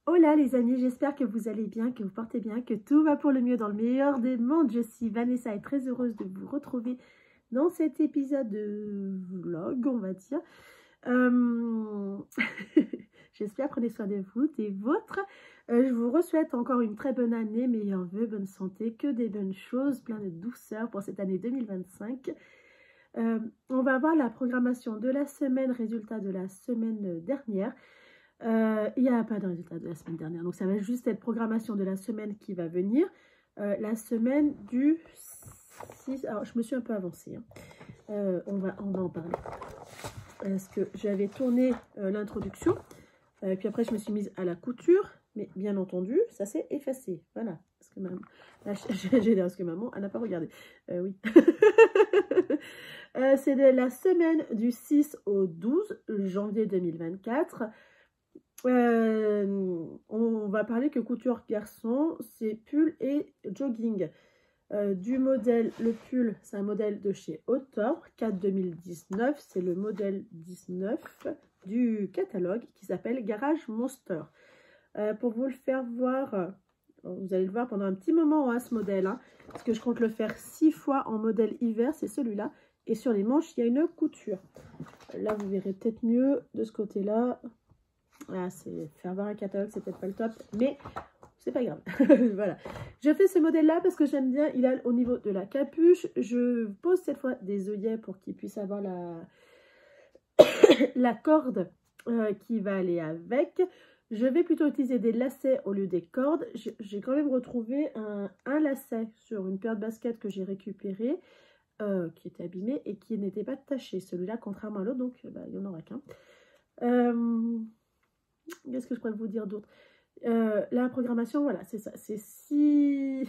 Hola les amis, j'espère que vous allez bien, que vous portez bien, que tout va pour le mieux dans le meilleur des mondes. Je suis Vanessa et très heureuse de vous retrouver dans cet épisode de vlog, on va dire. J'espère, prenez soin de vous, des vôtres. Je vous souhaite encore une très bonne année, meilleurs vœux, bonne santé, que des bonnes choses, plein de douceur pour cette année 2025. On va voir la programmation de la semaine, résultat de la semaine dernière. Il n'y a pas de résultat de la semaine dernière, donc ça va juste être programmation de la semaine qui va venir. La semaine du 6, alors je me suis un peu avancée, hein. On va en parler. Parce que j'avais tourné l'introduction, puis après je me suis mise à la couture, mais bien entendu, ça s'est effacé. Voilà, parce que maman, parce que maman, elle n'a pas regardé. Oui. C'est de la semaine du 6 au 12 janvier 2024. On va parler que couture garçon, c'est pull et jogging. Du modèle, le pull, c'est un modèle de chez Autor, 4 2019, c'est le modèle 19 du catalogue qui s'appelle Garage Monster. Pour vous le faire voir, vous allez le voir pendant un petit moment hein, ce modèle, hein, parce que je compte le faire 6 fois en modèle hiver, c'est celui-là. Et sur les manches, il y a une couture. Là, vous verrez peut-être mieux de ce côté-là. Ah, c'est faire voir un catalogue, c'est peut-être pas le top, mais c'est pas grave. Voilà. Je fais ce modèle-là parce que j'aime bien. Il a au niveau de la capuche. Je pose cette fois des œillets pour qu'il puisse avoir la corde qui va aller avec. Je vais plutôt utiliser des lacets au lieu des cordes. J'ai quand même retrouvé un lacet sur une paire de baskets que j'ai récupéré, qui était abîmée et qui n'était pas taché. Celui-là, contrairement à l'autre, donc bah, il n'y en aura qu'un. Qu'est-ce que je pourrais vous dire d'autre? La programmation, voilà, c'est ça. C'est si...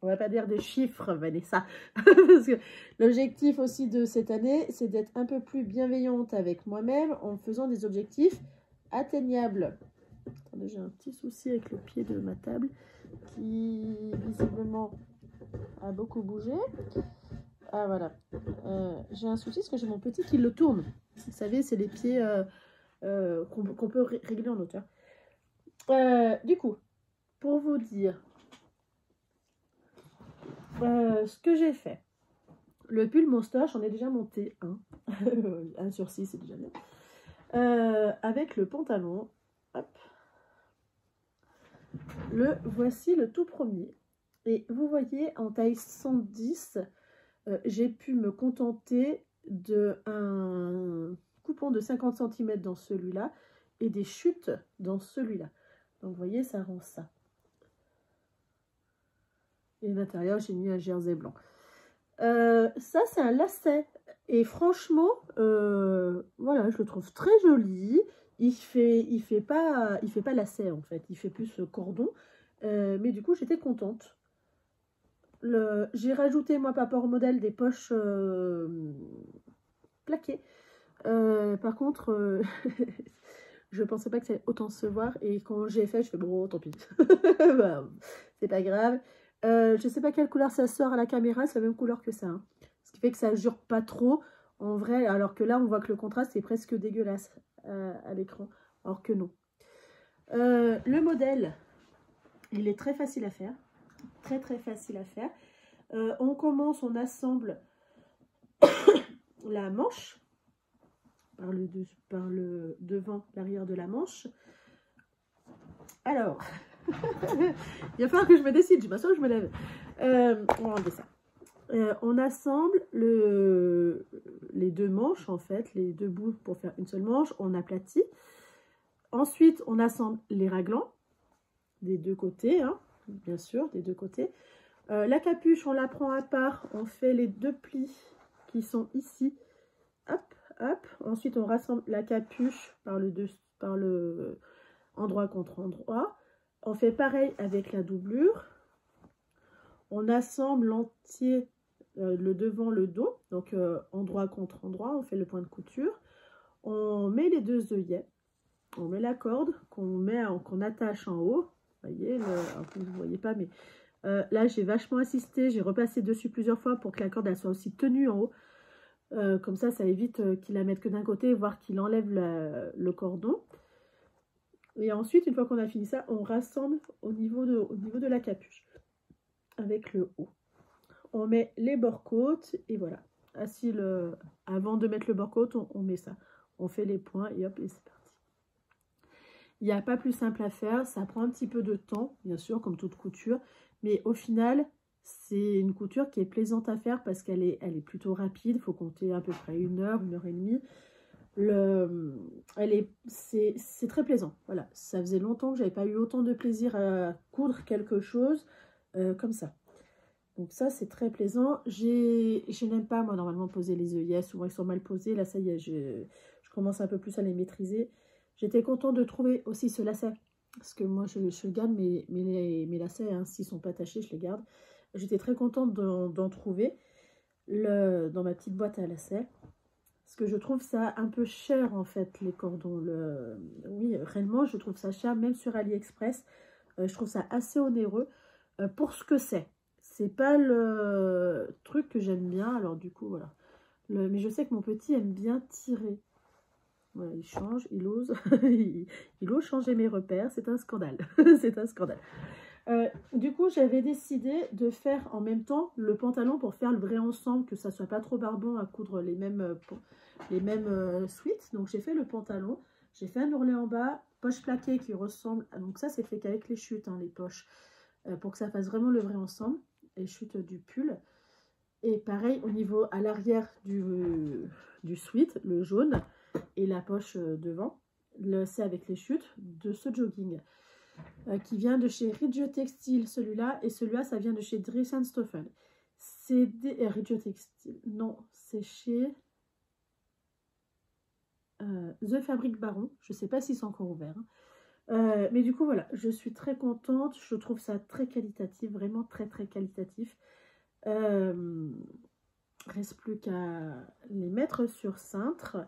On va pas dire des chiffres, Vanessa. Parce que l'objectif aussi de cette année, c'est d'être un peu plus bienveillante avec moi-même en faisant des objectifs atteignables. Attendez, j'ai un petit souci avec le pied de ma table qui, visiblement, a beaucoup bougé. Ah, voilà. J'ai un souci parce que j'ai mon petit qui le tourne. Vous savez, c'est les pieds qu'on peut régler en hauteur. Du coup, pour vous dire ce que j'ai fait, le pull Monster, j'en ai déjà monté un. 1 sur 6, c'est déjà bien. Avec le pantalon, hop. Voici le tout premier. Et vous voyez, en taille 110, j'ai pu me contenter d'un coupon de 50 cm dans celui-là et des chutes dans celui-là. Donc, vous voyez, ça rend ça. Et à l'intérieur, j'ai mis un jersey blanc. Ça, c'est un lacet. Et franchement, voilà, je le trouve très joli. Il fait pas lacet, en fait. Il fait plus cordon. Mais du coup, j'étais contente. J'ai rajouté, moi, par rapport au modèle, des poches plaquées. Par contre, je pensais pas que ça allait autant se voir. Et quand j'ai fait, je fais bon, tant pis. Bah, c'est pas grave. Je sais pas quelle couleur ça sort à la caméra, c'est la même couleur que ça. Hein. Ce qui fait que ça jure pas trop en vrai, alors que là, on voit que le contraste est presque dégueulasse à l'écran. Alors que non. Le modèle, il est très facile à faire. Très très facile à faire. On commence, on assemble la manche par le devant, l'arrière de la manche. Alors, il va falloir que je me décide, je m'assois, je me lève. On va enlever ça. On assemble les deux manches, en fait, les deux bouts pour faire une seule manche. On aplatit. Ensuite, on assemble les raglans des deux côtés, hein, bien sûr, des deux côtés. La capuche, on la prend à part. On fait les deux plis qui sont ici. Hop, hop. Ensuite, on rassemble la capuche par le endroit contre endroit. On fait pareil avec la doublure. On assemble l'entier, le devant, le dos. Donc, endroit contre endroit, on fait le point de couture. On met les deux œillets. On met la corde qu'on attache en haut. Vous voyez, vous ne voyez pas, mais là, j'ai vachement insisté. J'ai repassé dessus plusieurs fois pour que la corde elle soit aussi tenue en haut. Comme ça évite qu'il la mette que d'un côté, voire qu'il enlève le cordon. Et ensuite, une fois qu'on a fini ça, on rassemble au niveau de la capuche avec le haut. On met les bords-côtes et voilà. Avant de mettre le bord-côte, on met ça. On fait les points et hop, et c'est parti. Il n'y a pas plus simple à faire. Ça prend un petit peu de temps, bien sûr, comme toute couture. Mais au final, c'est une couture qui est plaisante à faire parce qu'elle est plutôt rapide. Il faut compter à peu près 1 heure, 1 heure et demie. C'est très plaisant. Voilà, ça faisait longtemps que j'avais pas eu autant de plaisir à coudre quelque chose comme ça. Donc ça, c'est très plaisant. Je n'aime pas, moi, normalement, poser les œillets. Souvent, ils sont mal posés. Là, ça y est, je commence un peu plus à les maîtriser. J'étais contente de trouver aussi ce lacet. Parce que moi, je garde mes lacets. Hein, s'ils ne sont pas tachés, je les garde. J'étais très contente d'en trouver dans ma petite boîte à lacets. Parce que je trouve ça un peu cher, en fait, les cordons. Oui, réellement, je trouve ça cher, même sur AliExpress. Je trouve ça assez onéreux pour ce que c'est. C'est pas le truc que j'aime bien. Alors, du coup, voilà. Mais je sais que mon petit aime bien tirer. Voilà, il change, il ose. il ose changer mes repères. C'est un scandale. C'est un scandale. Du coup, j'avais décidé de faire en même temps le pantalon pour faire le vrai ensemble, que ça soit pas trop barbant à coudre les mêmes suites. Donc, j'ai fait le pantalon. J'ai fait un ourlet en bas, poche plaquée qui ressemble. Donc, ça, c'est fait qu'avec les chutes, hein, les poches, pour que ça fasse vraiment le vrai ensemble. Les chutes du pull. Et pareil, au niveau à l'arrière du sweat, le jaune, et la poche devant, c'est avec les chutes de ce jogging. Qui vient de chez Ridge Textile, celui-là, et celui-là, ça vient de chez Dries & Stoffen. C'est des Ridge Textile, non, c'est chez The Fabric Baron, je ne sais pas s'ils sont encore ouverts. Hein. Mais du coup, voilà, je suis très contente, je trouve ça très qualitatif, vraiment très très qualitatif. Reste plus qu'à les mettre sur cintre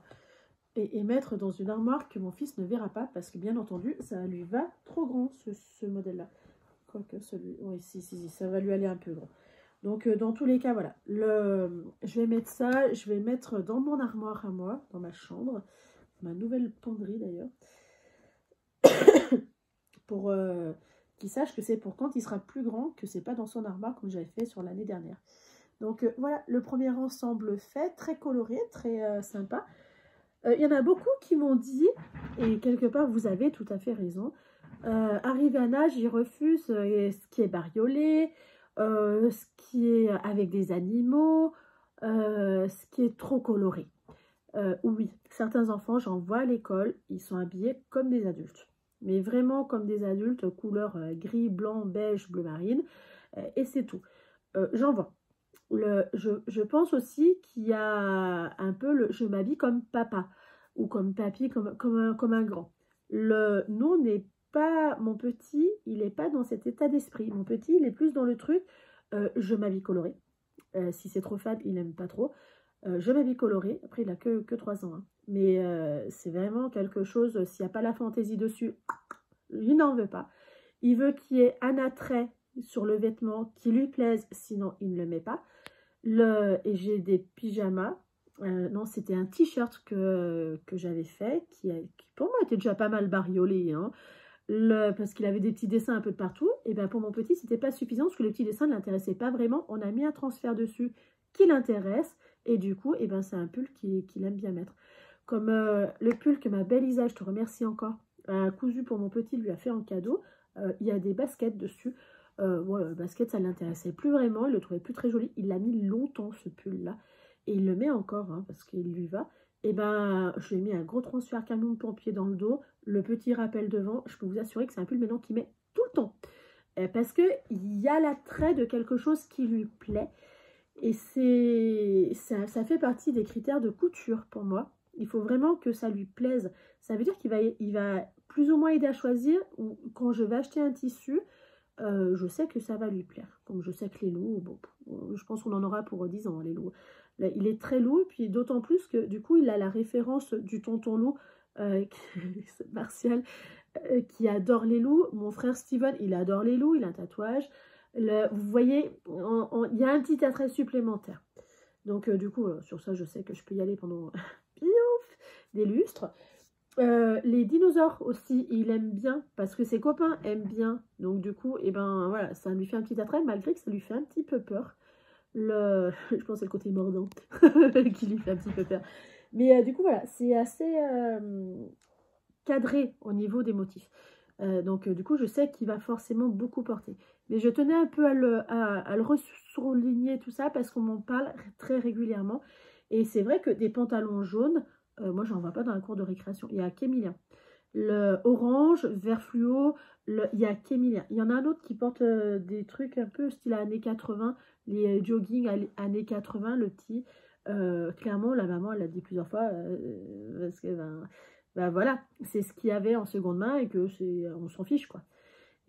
et mettre dans une armoire que mon fils ne verra pas parce que bien entendu ça lui va trop grand ce modèle là, quoique celui, oui si ça va lui aller un peu grand. Donc dans tous les cas voilà, je vais mettre ça, je vais mettre dans mon armoire à moi, dans ma chambre, ma nouvelle penderie d'ailleurs, pour qu'il sache que c'est pour quand il sera plus grand, que c'est pas dans son armoire comme j'avais fait sur l'année dernière. Donc voilà, le premier ensemble fait, très coloré, très sympa. Il y en a beaucoup qui m'ont dit, et quelque part vous avez tout à fait raison, arrivé à un âge, ils refusent ce qui est bariolé, ce qui est avec des animaux, ce qui est trop coloré. Oui, certains enfants, j'en vois à l'école, ils sont habillés comme des adultes. Mais vraiment comme des adultes, couleur gris, blanc, beige, bleu marine, et c'est tout. J'en vois. Je pense aussi qu'il y a un peu je m'habille comme papa ou comme papy, comme un grand. Nous, on n'est pas, mon petit, il n'est pas dans cet état d'esprit. Mon petit, il est plus dans le truc, je m'habille coloré. Si c'est trop fade, il n'aime pas trop. Je m'habille coloré. Après, il n'a que 3 ans. Hein. Mais c'est vraiment quelque chose, s'il n'y a pas la fantaisie dessus, il n'en veut pas. Il veut qu'il y ait un attrait sur le vêtement qui lui plaise, sinon il ne le met pas. Et j'ai des pyjamas. Non, c'était un t-shirt que j'avais fait, qui pour moi était déjà pas mal bariolé, hein, parce qu'il avait des petits dessins un peu de partout. Et bien pour mon petit, c'était pas suffisant, parce que les petits dessins ne l'intéressaient pas vraiment. On a mis un transfert dessus qui l'intéresse, et du coup, et ben c'est un pull qu'il aime bien mettre. Comme le pull que ma belle Isa, je te remercie encore, a cousu pour mon petit, lui a fait en cadeau. Il y a des baskets dessus. Voilà, le basket, ça ne l'intéressait plus vraiment, il le trouvait plus très joli. Il l'a mis longtemps, ce pull-là, et il le met encore, hein, parce qu'il lui va. Et ben, je lui ai mis un gros transfert camion de pompier dans le dos, le petit rappel devant. Je peux vous assurer que c'est un pull maintenant qu'il met tout le temps. Parce qu'il y a l'attrait de quelque chose qui lui plaît. Et ça fait partie des critères de couture pour moi. Il faut vraiment que ça lui plaise. Ça veut dire qu'il va plus ou moins aider à choisir. Ou quand je vais acheter un tissu, je sais que ça va lui plaire. Comme je sais que les loups, bon, je pense qu'on en aura pour 10 ans, les loups. Là, il est très loup, et puis d'autant plus que du coup, il a la référence du tonton loup, Martial, qui adore les loups. Mon frère Steven, il adore les loups, il a un tatouage. Vous voyez, il y a un petit attrait supplémentaire. Donc, du coup, sur ça, je sais que je peux y aller pendant des lustres. Les dinosaures aussi, il aime bien, parce que ses copains aiment bien. Donc du coup, et ben voilà, ça lui fait un petit attrait, malgré que ça lui fait un petit peu peur. Je pense que c'est le côté mordant qui lui fait un petit peu peur. Mais du coup, voilà, c'est assez cadré au niveau des motifs. Donc du coup, je sais qu'il va forcément beaucoup porter. Mais je tenais un peu à le souligner tout ça, parce qu'on m'en parle très régulièrement. Et c'est vrai que des pantalons jaunes, moi, j'en vois pas dans la cour de récréation. Il y a qu'Emilien. Le orange, vert fluo, il y a qu'Emilien. Il y en a un autre qui porte des trucs un peu style années 80, les jogging années 80, le petit. Clairement, la maman, elle l'a dit plusieurs fois, parce que ben voilà, c'est ce qu'il y avait en seconde main et que on s'en fiche, quoi.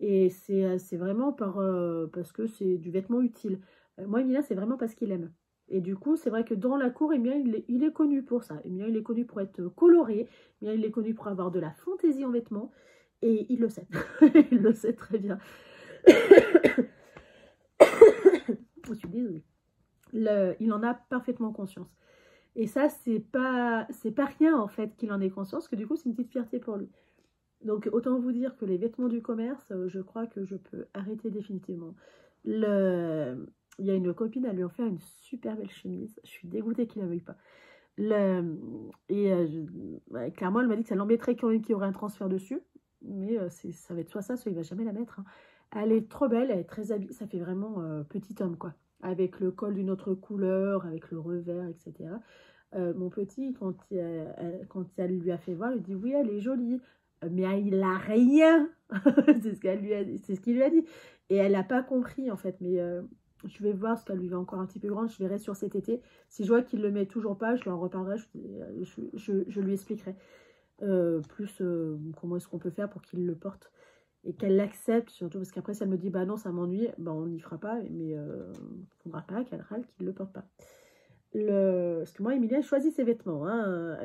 Et c'est vraiment parce que c'est du vêtement utile. Moi, Emilien, c'est vraiment parce qu'il aime. Et du coup, c'est vrai que dans la cour, Emilien, il est connu pour ça. Emilien, il est connu pour être coloré. Emilien, il est connu pour avoir de la fantaisie en vêtements. Et il le sait. Il le sait très bien. Je suis désolée. Il en a parfaitement conscience. Et ça, c'est pas rien, en fait, qu'il en ait conscience, que du coup, c'est une petite fierté pour lui. Donc, autant vous dire que les vêtements du commerce, je crois que je peux arrêter définitivement. Il y a une copine, elle lui a offert une super belle chemise. Je suis dégoûtée qu'il ne la veuille pas. Ouais, clairement, elle m'a dit que ça l'embêterait quand même qu'il y aurait un transfert dessus. Mais ça va être soit il ne va jamais la mettre, hein. Elle est trop belle, elle est très habillée. Ça fait vraiment petit homme, quoi. Avec le col d'une autre couleur, avec le revers, etc. Mon petit, quand elle lui a fait voir, il dit oui, elle est jolie. Mais il a rien. C'est ce qu'elle lui a dit, c'est ce qu'il lui a dit. Et elle n'a pas compris, en fait. Mais je vais voir ce qu'elle lui va encore un petit peu grande. Je verrai sur cet été. Si je vois qu'il ne le met toujours pas, je lui en reparlerai. Je lui expliquerai comment est-ce qu'on peut faire pour qu'il le porte. Et qu'elle l'accepte, surtout parce qu'après, si elle me dit bah non, ça m'ennuie, bah, on n'y fera pas. Mais il ne faudra pas qu'elle râle qu'il ne le porte pas. Parce que moi, Emilia choisit ses vêtements. Hein.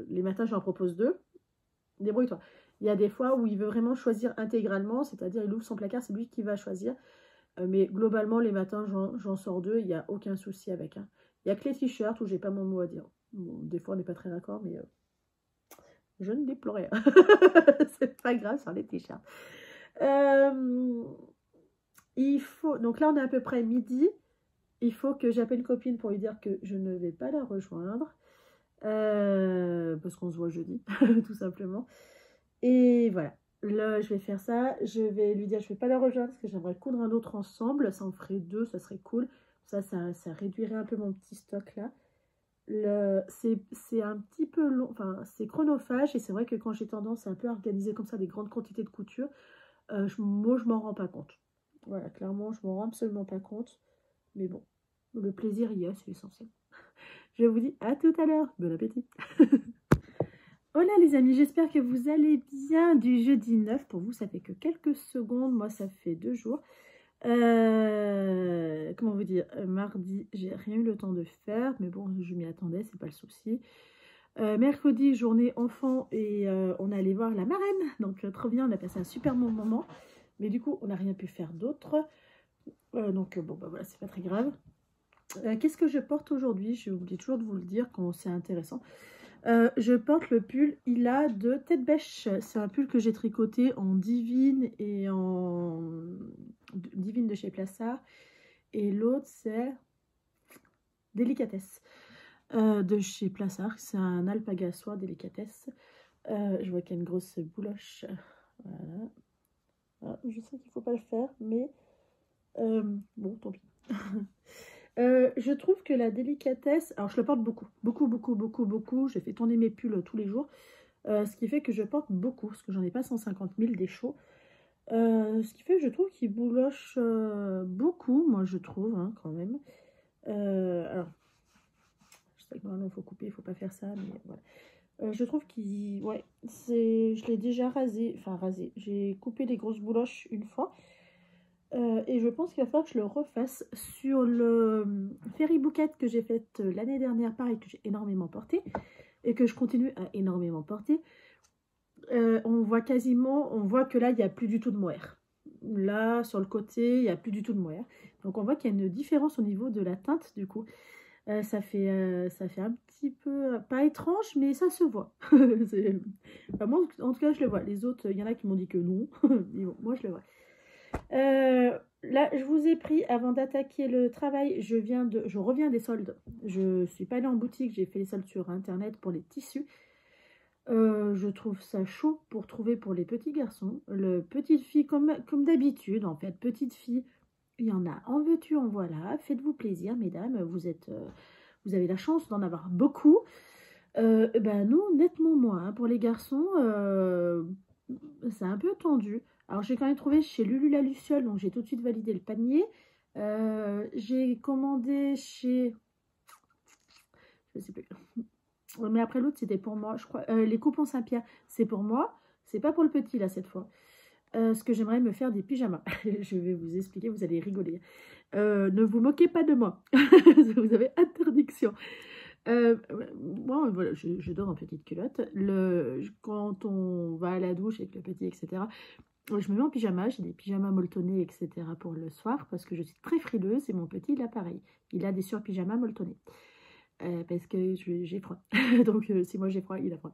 Les matins, je lui en propose 2. Débrouille-toi. Il y a des fois où il veut vraiment choisir intégralement, c'est-à-dire il ouvre son placard, c'est lui qui va choisir. Mais globalement, les matins, j'en sors 2, il n'y a aucun souci avec. Hein. Il n'y a que les t-shirts où j'ai pas mon mot à dire. Bon, des fois, on n'est pas très d'accord, mais je ne déplore rien. C'est pas grave sur les t-shirts. Donc là, on est à peu près midi. Il faut que j'appelle une copine pour lui dire que je ne vais pas la rejoindre. Parce qu'on se voit jeudi, tout simplement. Et voilà. Là, je vais faire ça. Je vais lui dire, je ne vais pas la rejoindre parce que j'aimerais coudre un autre ensemble. Ça en ferait 2, ça serait cool. Ça réduirait un peu mon petit stock là. C'est un petit peu long, enfin, c'est chronophage. Et c'est vrai que quand j'ai tendance à un peu organiser comme ça des grandes quantités de couture, moi, je m'en rends pas compte. Voilà, clairement, je m'en rends absolument pas compte. Mais bon, le plaisir y est, c'est essentiel. Je vous dis à tout à l'heure. Bon appétit. Hola les amis, j'espère que vous allez bien du jeudi 9. Pour vous, ça fait que quelques secondes. Moi, ça fait 2 jours. Comment vous dire, mardi, j'ai rien eu le temps de faire. Mais bon, je m'y attendais, c'est pas le souci. Mercredi, journée enfant. Et on allait voir la marraine. Donc, trop bien, on a passé un super bon moment. Mais du coup, on n'a rien pu faire d'autre. Donc, bon, bah voilà, c'est pas très grave. Qu'est-ce que je porte aujourd'hui? J'ai oublié toujours de vous le dire quand c'est intéressant. Je porte le pull Ila de Tête Bêche. C'est un pull que j'ai tricoté en divine et en divine de chez Plassard. Et l'autre, c'est Délicatesse de chez Plassard. C'est un alpaga soie Délicatesse. Je vois qu'il y a une grosse bouloche. Voilà. Ah, je sais qu'il ne faut pas le faire, mais bon, tant pis. Je trouve que la délicatesse, alors je le porte beaucoup, je fais tourner mes pulls tous les jours, ce qui fait que je porte beaucoup, parce que j'en ai pas 150 000 des chauds, ce qui fait que je trouve qu'il bouloche beaucoup, moi je trouve, hein, quand même. Alors, je sais que normalement il faut couper, il faut pas faire ça, mais voilà. Je trouve qu'il, ouais, je l'ai déjà rasé, j'ai coupé les grosses bouloches une fois. Et je pense qu'il va falloir que je le refasse sur le Ferry Bouquet que j'ai fait l'année dernière, pareil, que j'ai énormément porté et que je continue à énormément porter. On voit que là, il n'y a plus du tout de mohair. Là, sur le côté, il n'y a plus du tout de mohair. Donc, on voit qu'il y a une différence au niveau de la teinte, du coup. Ça fait un petit peu, pas étrange, mais ça se voit. Enfin, moi, en tout cas, je le vois. Les autres, il y en a qui m'ont dit que non. Mais bon, moi, je le vois. Là, je vous ai pris, avant d'attaquer le travail, je reviens des soldes. Je suis pas allée en boutique, j'ai fait les soldes sur Internet pour les tissus. Je trouve ça chaud pour trouver pour les petits garçons. Le petite fille, comme d'habitude, en fait, petite fille, il y en a en veux-tu, en voilà. Faites-vous plaisir, mesdames, vous avez la chance d'en avoir beaucoup. Ben nous, nettement moins. Hein. Pour les garçons, c'est un peu tendu. Alors, j'ai quand même trouvé chez Lulu la Luciole, donc j'ai tout de suite validé le panier. J'ai commandé chez... Je sais plus. Mais après, l'autre, c'était pour moi, je crois. Les coupons Saint-Pierre, c'est pour moi. C'est pas pour le petit, là, cette fois. Ce que j'aimerais me faire des pyjamas. Je vais vous expliquer, vous allez rigoler. Ne vous moquez pas de moi. Vous avez interdiction. Moi, voilà, je dors en petite culotte. Quand on va à la douche avec le petit, etc., je me mets en pyjama. J'ai des pyjamas molletonnés, etc. pour le soir parce que je suis très frileuse et mon petit, il a pareil. Il a des surpyjamas molletonnés. Parce que j'ai froid. Donc, si moi j'ai froid, il a froid.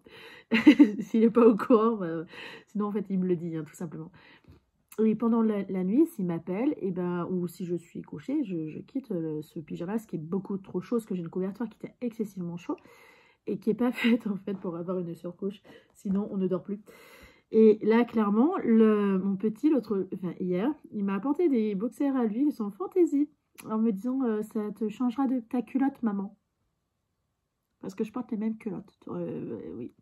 S'il n'est pas au courant, bah, sinon, en fait, il me le dit, hein, tout simplement. Et pendant la nuit, s'il m'appelle, et ben, ou si je suis couchée, je quitte ce pyjama, ce qui est beaucoup trop chaud, parce que j'ai une couverture qui était excessivement chaud et qui n'est pas faite, en fait, pour avoir une surcouche. Sinon, on ne dort plus. Et là, clairement, mon petit, hier, il m'a apporté des boxers à lui, ils sont fantaisie, en me disant ça te changera de ta culotte, maman. Parce que je porte les mêmes culottes. Oui.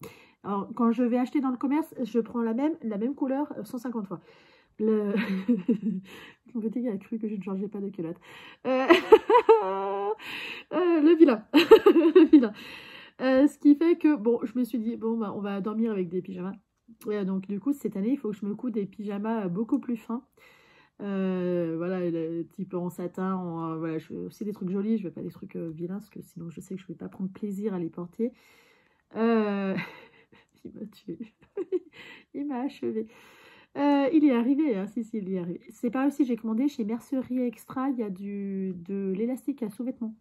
Alors, quand je vais acheter dans le commerce, je prends la même couleur 150 fois. Mon petit a cru que je ne changeais pas de culotte. Le vilain. Le vilain. Ce qui fait que, bon, je me suis dit, bon, bah, on va dormir avec des pyjamas. Donc, du coup, cette année, il faut que je me coude des pyjamas beaucoup plus fins. Voilà, type en satin, voilà, je veux aussi des trucs jolis, je veux pas des trucs vilains, parce que sinon je sais que je vais pas prendre plaisir à les porter. Il m'a tué, il m'a achevé. Il est arrivé, hein, si, il est arrivé. C'est pas aussi, j'ai commandé chez Mercerie Extra, il y a de l'élastique à sous-vêtements.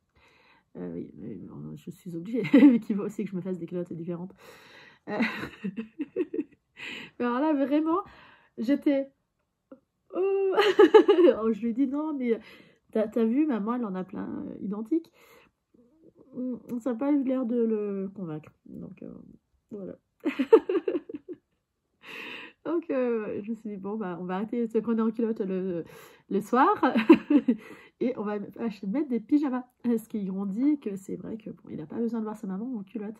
Je suis obligée, vu qu'il faut aussi que je me fasse des culottes différentes. Alors là, vraiment, j'étais... Oh alors, je lui ai dit non, mais t'as vu, maman, elle en a plein identiques. Ça n'a pas eu l'air de le convaincre. Donc, voilà. Donc, je me suis dit, bon, bah, on va arrêter de se prendre en culotte le soir. Et on va mettre des pyjamas. Parce qu'ils ont dit que c'est vrai que bon, il n'a pas besoin de voir sa maman en culotte.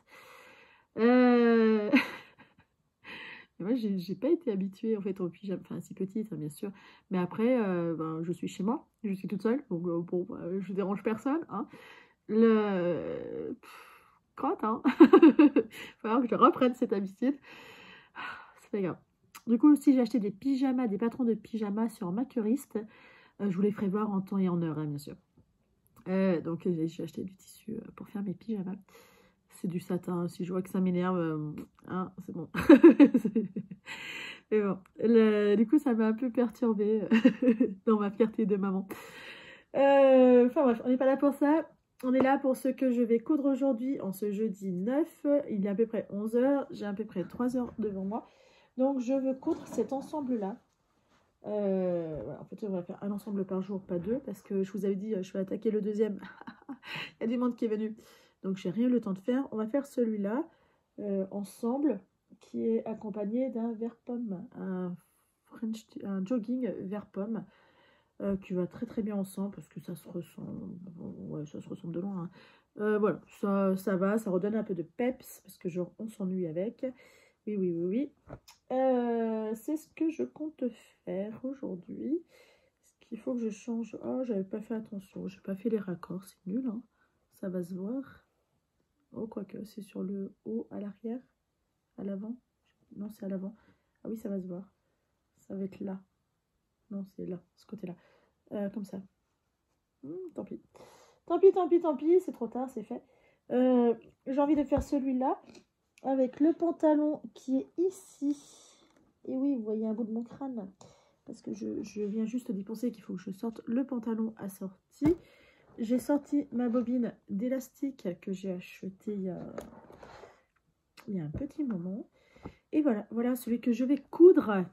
Moi, j'ai pas été habituée en fait au pyjama, enfin si petite bien sûr, mais après ben, je suis chez moi, je suis toute seule, donc bon, je dérange personne, hein. Crotte, hein. Il va falloir que je reprenne cette habitude. C'est pas grave. Du coup, si j'ai acheté des pyjamas, des patrons de pyjamas sur Makerist, je vous les ferai voir en temps et en heure, hein, bien sûr. Donc j'ai acheté du tissu pour faire mes pyjamas. C'est du satin, si je vois que ça m'énerve, hein, c'est bon. Et bon, du coup, ça m'a un peu perturbée dans ma fierté de maman. Enfin bref, on n'est pas là pour ça. On est là pour ce que je vais coudre aujourd'hui, en ce jeudi 9. Il est à peu près 11 h. J'ai à peu près 3 heures devant moi. Donc, je veux coudre cet ensemble-là. Voilà, en fait, j'aimerais faire un ensemble par jour, pas deux, parce que je vous avais dit, je vais attaquer le deuxième. Il y a du monde qui est venu. Donc, j'ai rien eu le temps de faire. On va faire celui-là ensemble, qui est accompagné d'un vert pomme, un jogging vert pomme, qui va très très bien ensemble, parce que ça se ressemble, ouais, ça se ressemble de loin. Hein. Voilà, ça va, ça redonne un peu de peps, parce que genre, on s'ennuie avec. Oui, oui, oui, oui. C'est ce que je compte faire aujourd'hui. Ce qu'il faut que je change. Oh, j'avais pas fait attention. J'ai pas fait les raccords. C'est nul, hein. Ça va se voir. Oh, quoique, c'est sur le haut, à l'arrière, à l'avant. Non, c'est à l'avant. Ah oui, ça va se voir. Ça va être là. Non, c'est là, ce côté-là. Comme ça. Tant pis. Tant pis, tant pis, tant pis. C'est trop tard, c'est fait. J'ai envie de faire celui-là. Avec le pantalon qui est ici. Et oui, vous voyez un bout de mon crâne. Parce que je viens juste d'y penser qu'il faut que je sorte le pantalon assorti. j'ai sorti ma bobine d'élastique que j'ai achetée il y a un petit moment. Et voilà, voilà celui que je vais coudre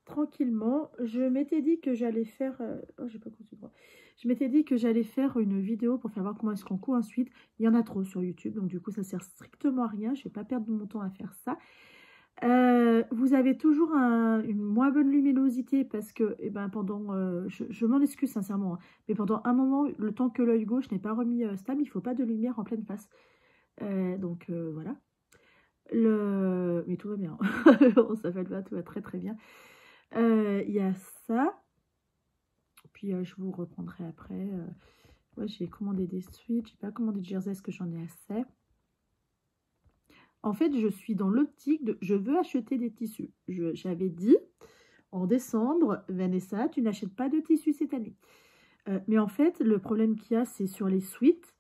tranquillement. Je m'étais dit que j'allais faire... oh, j'ai pas cousu droit. Je m'étais dit que j'allais faire une vidéo pour faire voir comment est-ce qu'on coud ensuite. Il y en a trop sur YouTube, donc du coup, ça sert strictement à rien. Je ne vais pas perdre mon temps à faire ça. Vous avez toujours une moins bonne luminosité parce que ben, pendant... je m'en excuse sincèrement, hein, mais pendant un moment, le temps que l'œil gauche n'est pas remis stable, il ne faut pas de lumière en pleine face. Donc voilà. Mais tout va bien. On s'appelle pas, tout va très très bien. Il y a ça. Puis je vous reprendrai après. Ouais, j'ai commandé des sweats. J'ai pas commandé de jersey parce que j'en ai assez. En fait, je suis dans l'optique de... Je veux acheter des tissus. J'avais dit en décembre, Vanessa, tu n'achètes pas de tissus cette année. Mais en fait, le problème qu'il y a, c'est sur les sweats.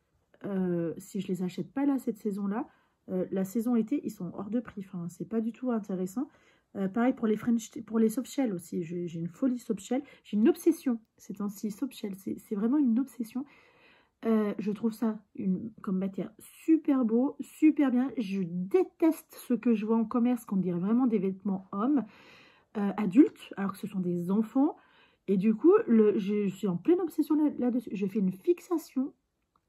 Si je les achète pas là, cette saison-là, la saison été, ils sont hors de prix. Enfin, c'est pas du tout intéressant. Pareil pour les soft shell aussi. J'ai une folie soft shell. J'ai une obsession ces temps-ci. Soft shell, c'est vraiment une obsession. Je trouve ça comme matière super beau, super bien. Je déteste ce que je vois en commerce, qu'on dirait vraiment des vêtements hommes, adultes, alors que ce sont des enfants. Et du coup, je suis en pleine obsession là-dessus. Je fais une fixation.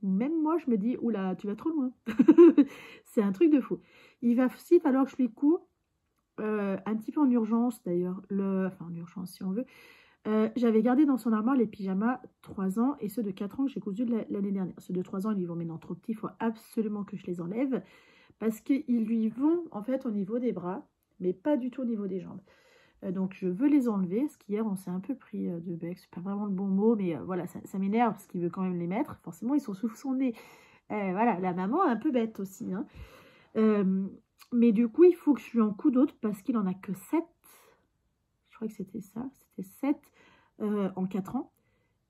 Même moi, je me dis, oula, tu vas trop loin. C'est un truc de fou. Il va aussi falloir que je lui couds, un petit peu en urgence d'ailleurs, enfin en urgence si on veut. J'avais gardé dans son armoire les pyjamas 3 ans et ceux de 4 ans que j'ai cousus l'année dernière. Ceux de 3 ans, ils lui vont maintenant trop petits, il faut absolument que je les enlève parce qu'ils lui vont en fait au niveau des bras, mais pas du tout au niveau des jambes. Donc je veux les enlever, parce qu'hier on s'est un peu pris de bec, c'est pas vraiment le bon mot, mais voilà, ça m'énerve parce qu'il veut quand même les mettre. Forcément, ils sont sous son nez. Voilà, la maman est un peu bête aussi. Hein. Mais du coup, il faut que je lui en coude d'autres parce qu'il en a que 7. Je crois que c'était ça, c'était 7 en 4 ans.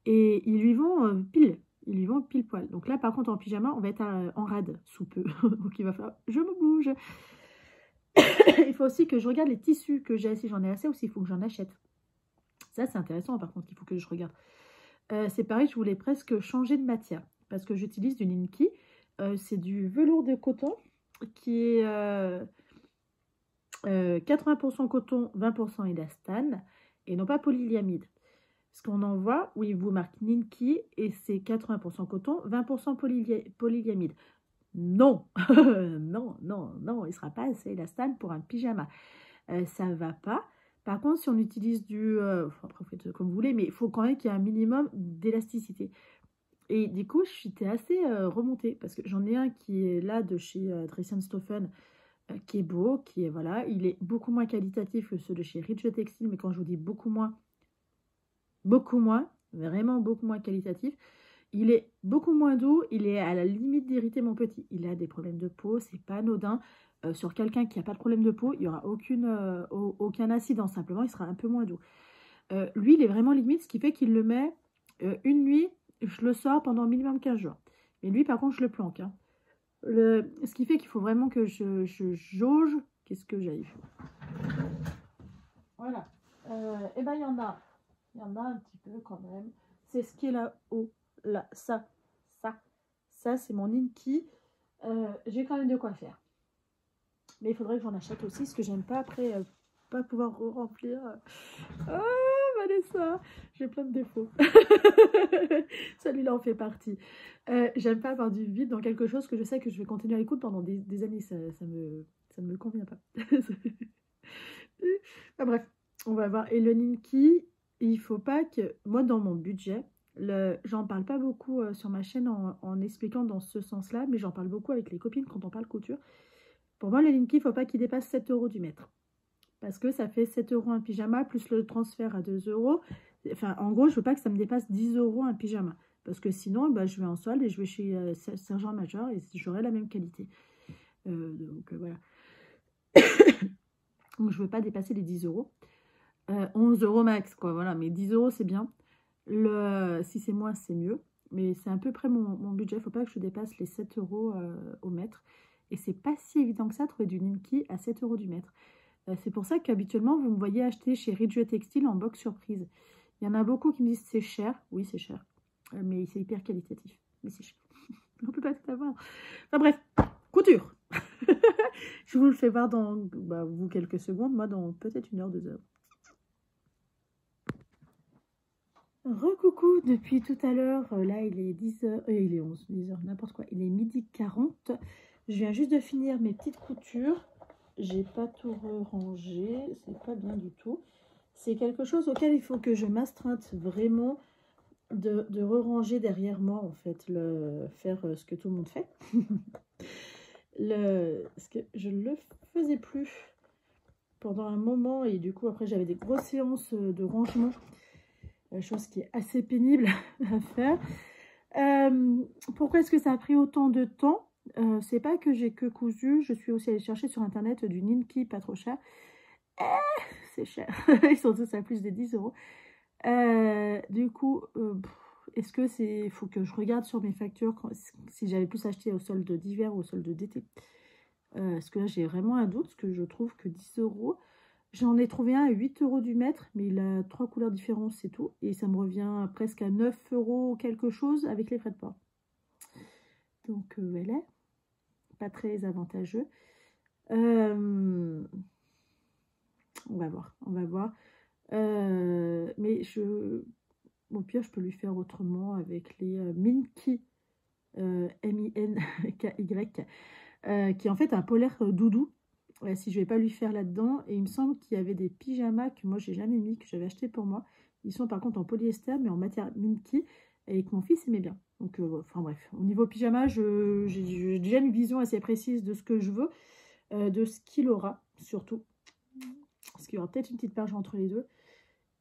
Et ils lui vont pile. Ils lui vont pile poil. Donc là, par contre, en pyjama, on va être en rade sous peu. Donc il va falloir, je me bouge. Il faut aussi que je regarde les tissus que j'ai, si j'en ai assez ou s'il faut que j'en achète. Ça, c'est intéressant, par contre, il faut que je regarde. C'est pareil, je voulais presque changer de matière parce que j'utilise du Ninki. C'est du velours de coton qui est 80% coton, 20% élastane et non pas polyamide. Ce qu'on en voit, où il vous marque Ninki et c'est 80% coton, 20% polyamide. Non, non, non, non, il ne sera pas assez élastane pour un pyjama. Ça ne va pas. Par contre, si on utilise après, vous faites comme vous voulez, mais il faut quand même qu'il y ait un minimum d'élasticité. Et du coup, j'étais assez remontée, parce que j'en ai un qui est là de chez Dresden-Stoffen, qui est beau, qui est, voilà, il est beaucoup moins qualitatif que ceux de chez Rich Textile, mais quand je vous dis beaucoup moins, vraiment beaucoup moins qualitatif. Il est beaucoup moins doux, il est à la limite d'irriter mon petit. Il a des problèmes de peau, c'est pas anodin. Sur quelqu'un qui n'a pas de problème de peau, il n'y aura aucun incident, simplement il sera un peu moins doux. Lui, il est vraiment limite, ce qui fait qu'il le met une nuit, je le sors pendant minimum 15 jours. Mais lui, par contre, je le planque. Hein. Ce qui fait qu'il faut vraiment que je jauge. Qu'est-ce que j'ai eu? Voilà. Et ben, il y en a un petit peu quand même. C'est ce qui est là-haut. Là, ça, c'est mon Ninki. J'ai quand même de quoi faire. Mais il faudrait que j'en achète aussi, ce que j'aime pas après, pas pouvoir remplir. Vanessa, j'ai plein de défauts. Celui-là en fait partie. J'aime pas avoir du vide dans quelque chose que je sais que je vais continuer à écouter pendant des années. Ça ne me convient pas. Bref, on va voir. Et le Ninki, il faut pas que... Moi, dans mon budget, j'en parle pas beaucoup sur ma chaîne en expliquant dans ce sens-là, mais j'en parle beaucoup avec les copines quand on parle couture. Pour moi, le Ninki, il ne faut pas qu'il dépasse 7 € du mètre. Parce que ça fait 7 € un pyjama, plus le transfert à 2 €. Enfin, en gros, je ne veux pas que ça me dépasse 10 € un pyjama. Parce que sinon, bah, je vais en solde et je vais chez Sergent Major et j'aurai la même qualité. Donc, voilà. Donc, je ne veux pas dépasser les 10 €. 11 € max, quoi. Voilà, mais 10 € c'est bien. Si c'est moins, c'est mieux. Mais c'est à peu près mon budget. Il ne faut pas que je dépasse les 7 € au mètre. Et c'est pas si évident que ça, trouver du Ninki à 7 € du mètre. C'est pour ça qu'habituellement, vous me voyez acheter chez Ridge Textile en box surprise. Il y en a beaucoup qui me disent c'est cher. Oui, c'est cher. mais c'est hyper qualitatif. Mais c'est cher. On peut pas tout avoir. Enfin bref, couture. Je vous le fais voir dans vous quelques secondes, moi dans peut-être 1 heure, 2 heures. Recoucou depuis tout à l'heure, là il est 10h, il est 11, 10h, n'importe quoi, il est 12h40. Je viens juste de finir mes petites coutures, j'ai pas tout rangé, c'est pas bien du tout. C'est quelque chose auquel il faut que je m'astreinte vraiment de re-ranger derrière moi en fait, faire ce que tout le monde fait. Parce que je ne le faisais plus pendant un moment et du coup après j'avais des grosses séances de rangement. Chose qui est assez pénible à faire. Pourquoi est-ce que ça a pris autant de temps? C'est pas que j'ai que cousu, je suis aussi allée chercher sur internet du Ninki pas trop cher. C'est cher, ils sont tous à plus de 10 euros. Du coup, est-ce que c'est... faut que je regarde sur mes factures si j'avais plus acheté au solde d'hiver ou au solde d'été. Parce que là j'ai vraiment un doute, parce que je trouve que 10 euros... J'en ai trouvé un à 8 euros du mètre, mais il a 3 couleurs différentes, c'est tout. Et ça me revient presque à 9 euros quelque chose avec les frais de port. Donc, voilà. Pas très avantageux. On va voir, on va voir. Mais au pire, je peux lui faire autrement avec les Minky, M-I-N-K-Y, qui est en fait un polaire doudou. Si je vais pas lui faire là-dedans. Et il me semble qu'il y avait des pyjamas que moi j'ai jamais mis, que j'avais acheté pour moi. Ils sont par contre en polyester mais en matière Minky et que mon fils aimait bien. Donc enfin bref, au niveau pyjama, j'ai déjà une vision assez précise de ce que je veux, de ce qu'il aura surtout. Parce qu'il y aura peut-être une petite page entre les deux.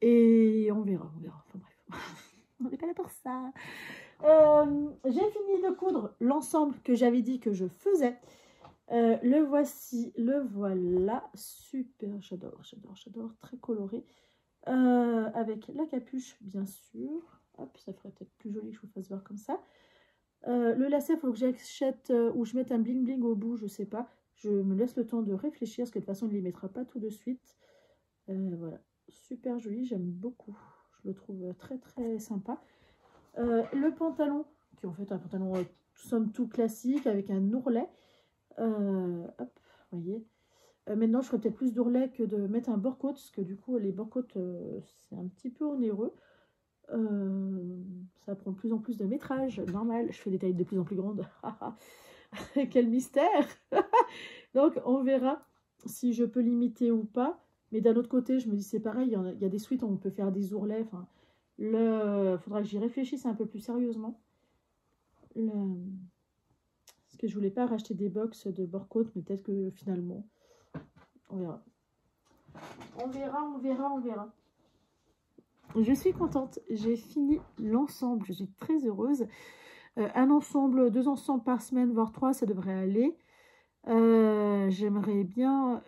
Et on verra, on verra. Enfin bref, on n'est pas là pour ça. J'ai fini de coudre l'ensemble que j'avais dit que je faisais. Le voici, le voilà, super, j'adore, très coloré, avec la capuche bien sûr, hop, ça ferait peut-être plus joli que je vous fasse voir comme ça. Le lacet, il faut que j'achète ou je mette un bling bling au bout, je sais pas, je me laisse le temps de réfléchir, parce que de toute façon il ne les mettra pas tout de suite. Voilà, super joli, j'aime beaucoup, je le trouve très très sympa. Le pantalon, qui est en fait un pantalon somme tout classique avec un ourlet. Hop, voyez. Maintenant, je ferai peut-être plus d'ourlet que de mettre un bord-côte, parce que du coup, les bord-côtes, c'est un petit peu onéreux. Ça prend de plus en plus de métrage, normal. Je fais des tailles de plus en plus grandes. Quel mystère. Donc, on verra si je peux limiter ou pas. Mais d'un autre côté, je me dis, c'est pareil, il y a des suites où on peut faire des ourlets. Enfin, faudra que j'y réfléchisse un peu plus sérieusement. Parce que je voulais pas racheter des box de bord-côte, mais peut-être que finalement, on verra. On verra, on verra, on verra. Je suis contente, j'ai fini l'ensemble, je suis très heureuse. Un ensemble, 2 ensembles par semaine, voire 3, ça devrait aller. J'aimerais bien...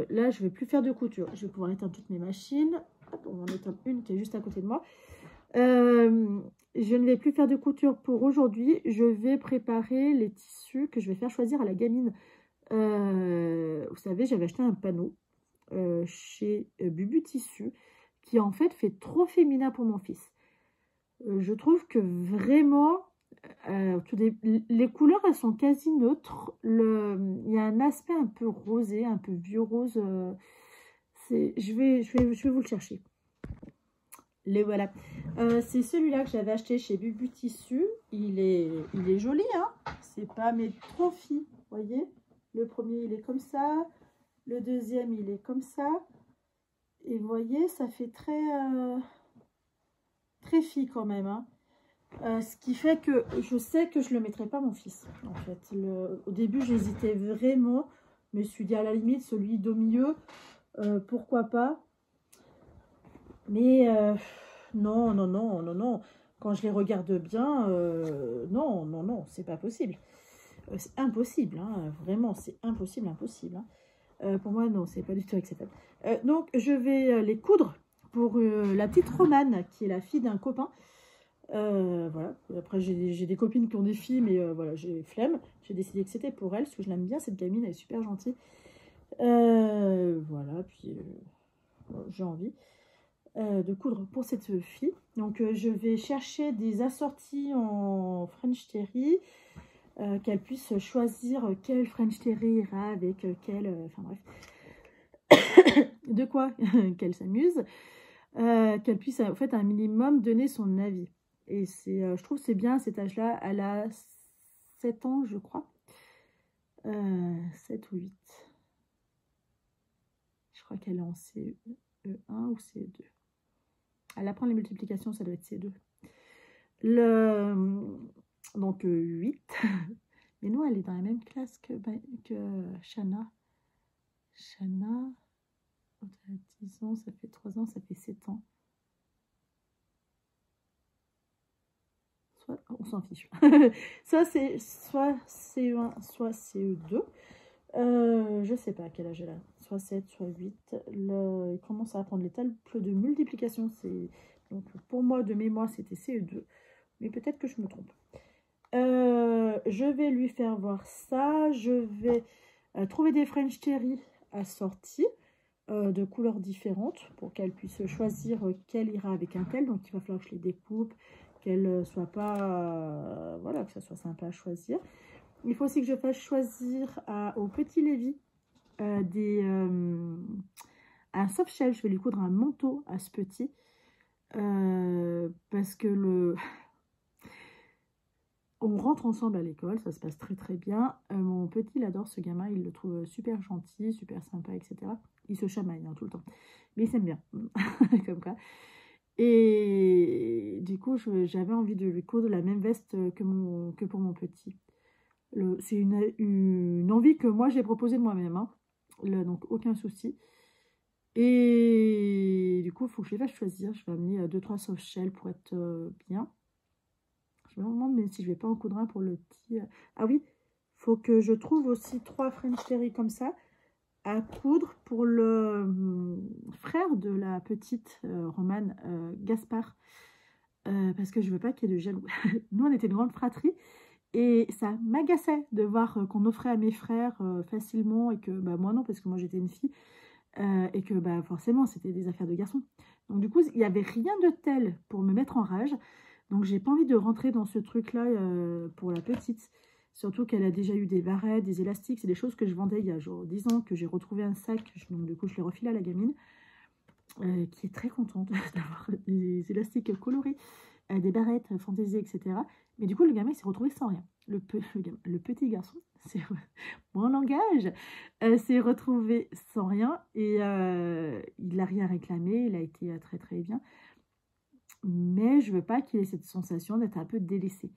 là, je ne vais plus faire de couture. Je vais pouvoir éteindre toutes mes machines. Hop, on va en éteindre une qui est juste à côté de moi. Je ne vais plus faire de couture pour aujourd'hui. Je vais préparer les tissus que je vais faire choisir à la gamine. Vous savez, j'avais acheté un panneau chez Bubu Tissu qui en fait trop féminin pour mon fils. Je trouve que vraiment, les couleurs, elles sont quasi neutres. Il y a un aspect un peu rosé, un peu vieux rose. Je vais vous le chercher. Les voilà. C'est celui-là que j'avais acheté chez Bubu Tissu. Il est joli, hein. C'est pas mais trop fi. Vous voyez, le premier il est comme ça, le deuxième il est comme ça. Et vous voyez, ça fait très fi quand même, hein. Ce qui fait que je sais que je le mettrai pas à mon fils. En fait, au début j'hésitais vraiment. Je me suis dit à la limite celui d'au milieu, pourquoi pas. Mais non, non, non, non, non. Quand je les regarde bien, non, non, non, c'est pas possible. C'est impossible, hein, vraiment, c'est impossible, impossible. Hein. Pour moi, non, c'est pas du tout acceptable. Donc, je vais les coudre pour la petite Romane, qui est la fille d'un copain. Voilà. Après, j'ai des copines qui ont des filles, mais voilà, j'ai flemme. J'ai décidé que c'était pour elle, parce que je l'aime bien, cette gamine, elle est super gentille. Voilà, puis j'ai envie. de coudre pour cette fille. Donc, je vais chercher des assortis en French Terry, qu'elle puisse choisir quel French Terry ira avec quel... Enfin bref, de quoi qu'elle s'amuse, qu'elle puisse en fait un minimum donner son avis. Et je trouve que c'est bien à cet âge-là. Elle a 7 ans, je crois. 7 ou 8. Je crois qu'elle est en CE1 ou CE2. Elle apprend les multiplications, ça doit être C2. Donc 8. Mais nous, elle est dans la même classe que Shana. Shana, quand elle a 10 ans, ça fait 3 ans, ça fait 7 ans. On s'en fiche. Ça, c'est soit CE1, soit CE2. Je sais pas à quel âge elle a. Soit 7, soit 8. Il commence à apprendre les tables de multiplication. Donc, pour moi, de mémoire, c'était CE2. Mais peut-être que je me trompe. Je vais lui faire voir ça. Je vais trouver des French Terry assortis de couleurs différentes pour qu'elle puisse choisir quel ira avec un tel. Donc, il va falloir que je les découpe, qu'elle soit pas... voilà, que ça soit sympa à choisir. Il faut aussi que je fasse choisir au petit Lévi un soft shell. Je vais lui coudre un manteau à ce petit. Parce que on rentre ensemble à l'école, ça se passe très très bien. Mon petit, il adore ce gamin, il le trouve super gentil, super sympa, etc. Il se chamaille hein, tout le temps. Mais il s'aime bien, comme quoi. Et du coup, j'avais envie de lui coudre la même veste que pour mon petit. C'est une envie que moi j'ai proposée de moi-même. Hein. Donc aucun souci. Et du coup, il faut que je les fasse choisir. Je vais amener 2-3 soft shells pour être bien. Je me demande même si je ne vais pas en coudre un pour le petit. Ah oui, il faut que je trouve aussi 3 French Terry comme ça à coudre pour le frère de la petite Romane, Gaspard. Parce que je ne veux pas qu'il y ait de jaloux. Nous, on était une grande fratrie. Et ça m'agaçait de voir qu'on offrait à mes frères facilement et que moi non, parce que moi j'étais une fille et que forcément c'était des affaires de garçons. Donc du coup, il n'y avait rien de tel pour me mettre en rage. Donc j'ai pas envie de rentrer dans ce truc-là pour la petite. Surtout qu'elle a déjà eu des barrettes, des élastiques. C'est des choses que je vendais il y a genre 10 ans, que j'ai retrouvé un sac. Donc du coup, je l'ai refilé à la gamine qui est très contente d'avoir des élastiques colorés. Des barrettes, fantaisie, etc. Mais du coup, le gamin s'est retrouvé sans rien. Le petit garçon, c'est mon langage, s'est retrouvé sans rien et il n'a rien réclamé. Il a été très très bien. Mais je ne veux pas qu'il ait cette sensation d'être un peu délaissé.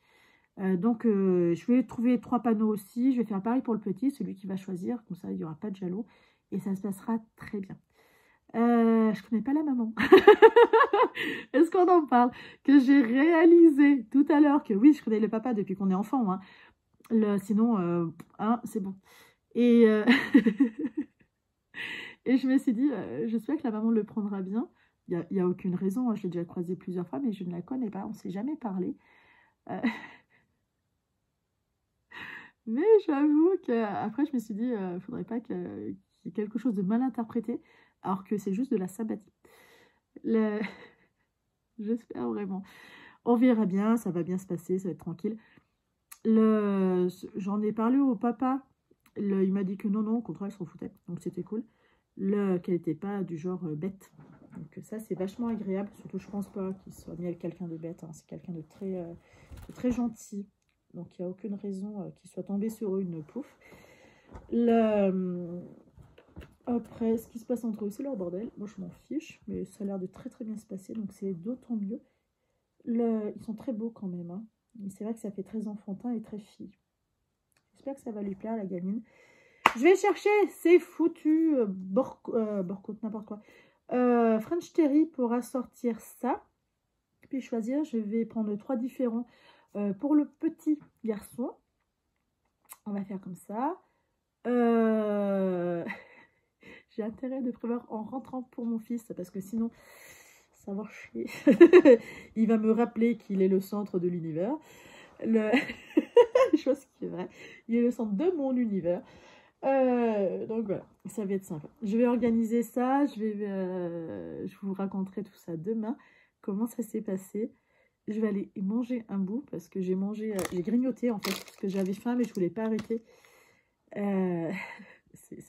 Donc, je vais trouver 3 panneaux aussi. Je vais faire pareil pour le petit, celui qui va choisir. Comme ça, il n'y aura pas de jaloux. Et ça se passera très bien. Je connais pas la maman. Est-ce qu'on en parle? Que j'ai réalisé tout à l'heure que oui, je connais le papa depuis qu'on est enfant. Hein. Sinon, c'est bon. Et, et je me suis dit, j'espère que la maman le prendra bien. Il n'y a aucune raison. Hein. Je l'ai déjà croisée plusieurs fois, mais je ne la connais pas. On ne s'est jamais parlé. Mais j'avoue qu'après, je me suis dit, il ne faudrait pas qu'il y ait quelque chose de mal interprété, alors que c'est juste de la sympathie. J'espère vraiment. On verra bien, ça va bien se passer, ça va être tranquille. J'en ai parlé au papa. Il m'a dit que non, au contraire, il s'en foutait. Donc c'était cool. Qu'elle n'était pas du genre bête. Donc ça, c'est vachement agréable. Surtout, je pense pas qu'il soit mis avec quelqu'un de bête. Hein. C'est quelqu'un de très gentil. Donc il n'y a aucune raison qu'il soit tombé sur eux une pouffe. Après, ce qui se passe entre eux, c'est leur bordel. Moi, je m'en fiche, mais ça a l'air de très très bien se passer, donc c'est d'autant mieux. Ils sont très beaux quand même, hein. Mais c'est vrai que ça fait très enfantin et très fille. J'espère que ça va lui plaire, la gamine. Je vais chercher ces foutus Borcote, n'importe quoi. French Terry pour assortir ça. Puis choisir, je vais prendre 3 différents pour le petit garçon. On va faire comme ça. J'ai intérêt de prévoir en rentrant pour mon fils, parce que sinon, ça va chier. Il va me rappeler qu'il est le centre de l'univers. Chose qui est vraie. Il est le centre de mon univers. Donc voilà, ça va être sympa. Je vais organiser ça, je vous raconterai tout ça demain, comment ça s'est passé. Je vais aller manger un bout parce que j'ai mangé, j'ai grignoté en fait, parce que j'avais faim mais je voulais pas arrêter.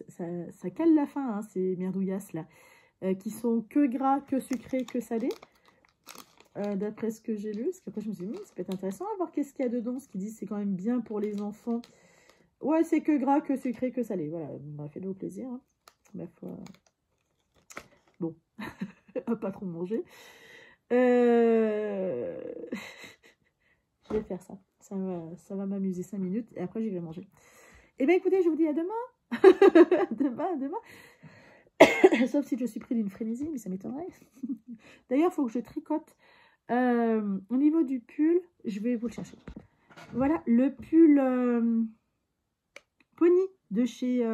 Ça cale la faim, hein, ces merdouillasses là, qui sont que gras, que sucrés, que salés. D'après ce que j'ai lu, parce qu'après je me suis dit, ça peut être intéressant à voir qu'est-ce qu'il y a dedans, ce qu'ils disent c'est quand même bien pour les enfants. Ouais, c'est que gras, que sucré, que salé. Voilà, faites-vous plaisir. Hein. Ma foi. Bon, à pas trop manger. Je vais faire ça. Ça va m'amuser 5 minutes et après, j'irai manger. Eh bien, écoutez, je vous dis à demain. demain. Sauf si je suis pris d'une frénésie, mais ça m'étonnerait. D'ailleurs, il faut que je tricote. Au niveau du pull, je vais vous le chercher. Voilà, le pull Pony de chez...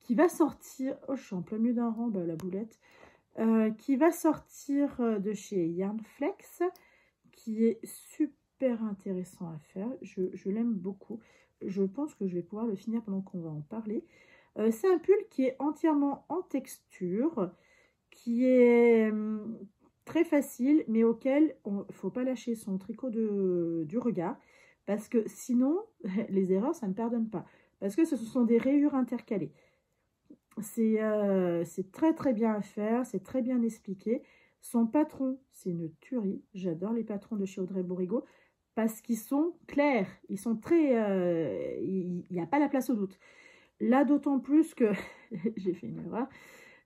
qui va sortir... Oh, je suis en plein milieu d'un rang, bah, la boulette. Qui va sortir de chez Yarnflex, qui est super intéressant à faire. Je l'aime beaucoup. Je pense que je vais pouvoir le finir pendant qu'on va en parler. C'est un pull qui est entièrement en texture, qui est très facile, mais auquel il ne faut pas lâcher son tricot du regard, parce que sinon, les erreurs, ça ne pardonne pas. Parce que ce sont des rayures intercalées. C'est très très bien à faire, c'est très bien expliqué. Son patron, c'est une tuerie. J'adore les patrons de chez Audrey Borigo parce qu'ils sont clairs, ils sont très... il n'y a pas la place au doute. Là, d'autant plus que j'ai fait une erreur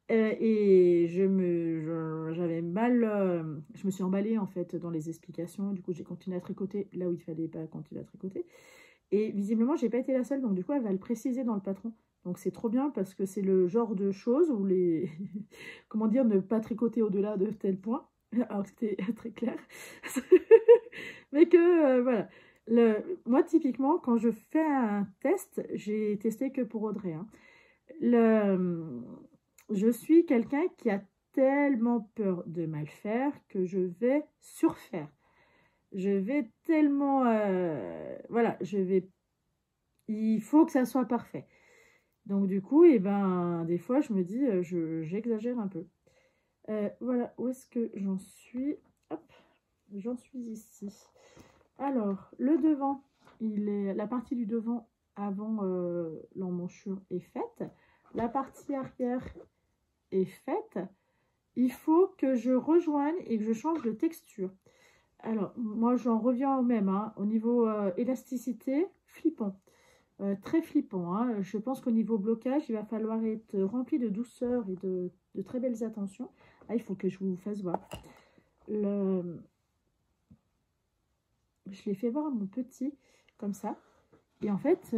et j'avais mal... je me suis emballée en fait dans les explications. Du coup, j'ai continué à tricoter là où il ne fallait pas continuer à tricoter. Et visiblement, je n'ai pas été la seule, donc du coup, elle va le préciser dans le patron. Donc c'est trop bien parce que c'est le genre de choses où les... comment dire, ne pas tricoter au-delà de tel point. Alors que c'était très clair. Mais que, voilà. Moi, typiquement, quand je fais un test, j'ai testé que pour Audrey. Hein. Je suis quelqu'un qui a tellement peur de mal faire que je vais surfaire. Je vais tellement... voilà, il faut que ça soit parfait. Donc du coup, eh ben, des fois, je me dis, j'exagère un peu. Voilà, où est-ce que j'en suis? Hop, j'en suis ici. Alors, le devant, la partie du devant avant l'emmanchure est faite. La partie arrière est faite. Il faut que je rejoigne et que je change de texture. Alors, moi, j'en reviens au même. Hein. Au niveau élasticité, flippant. Très flippant. Hein. Je pense qu'au niveau blocage, il va falloir être rempli de douceur et de très belles attentions. Ah, il faut que je vous fasse voir. Je l'ai fait voir à mon petit, comme ça. Et en fait,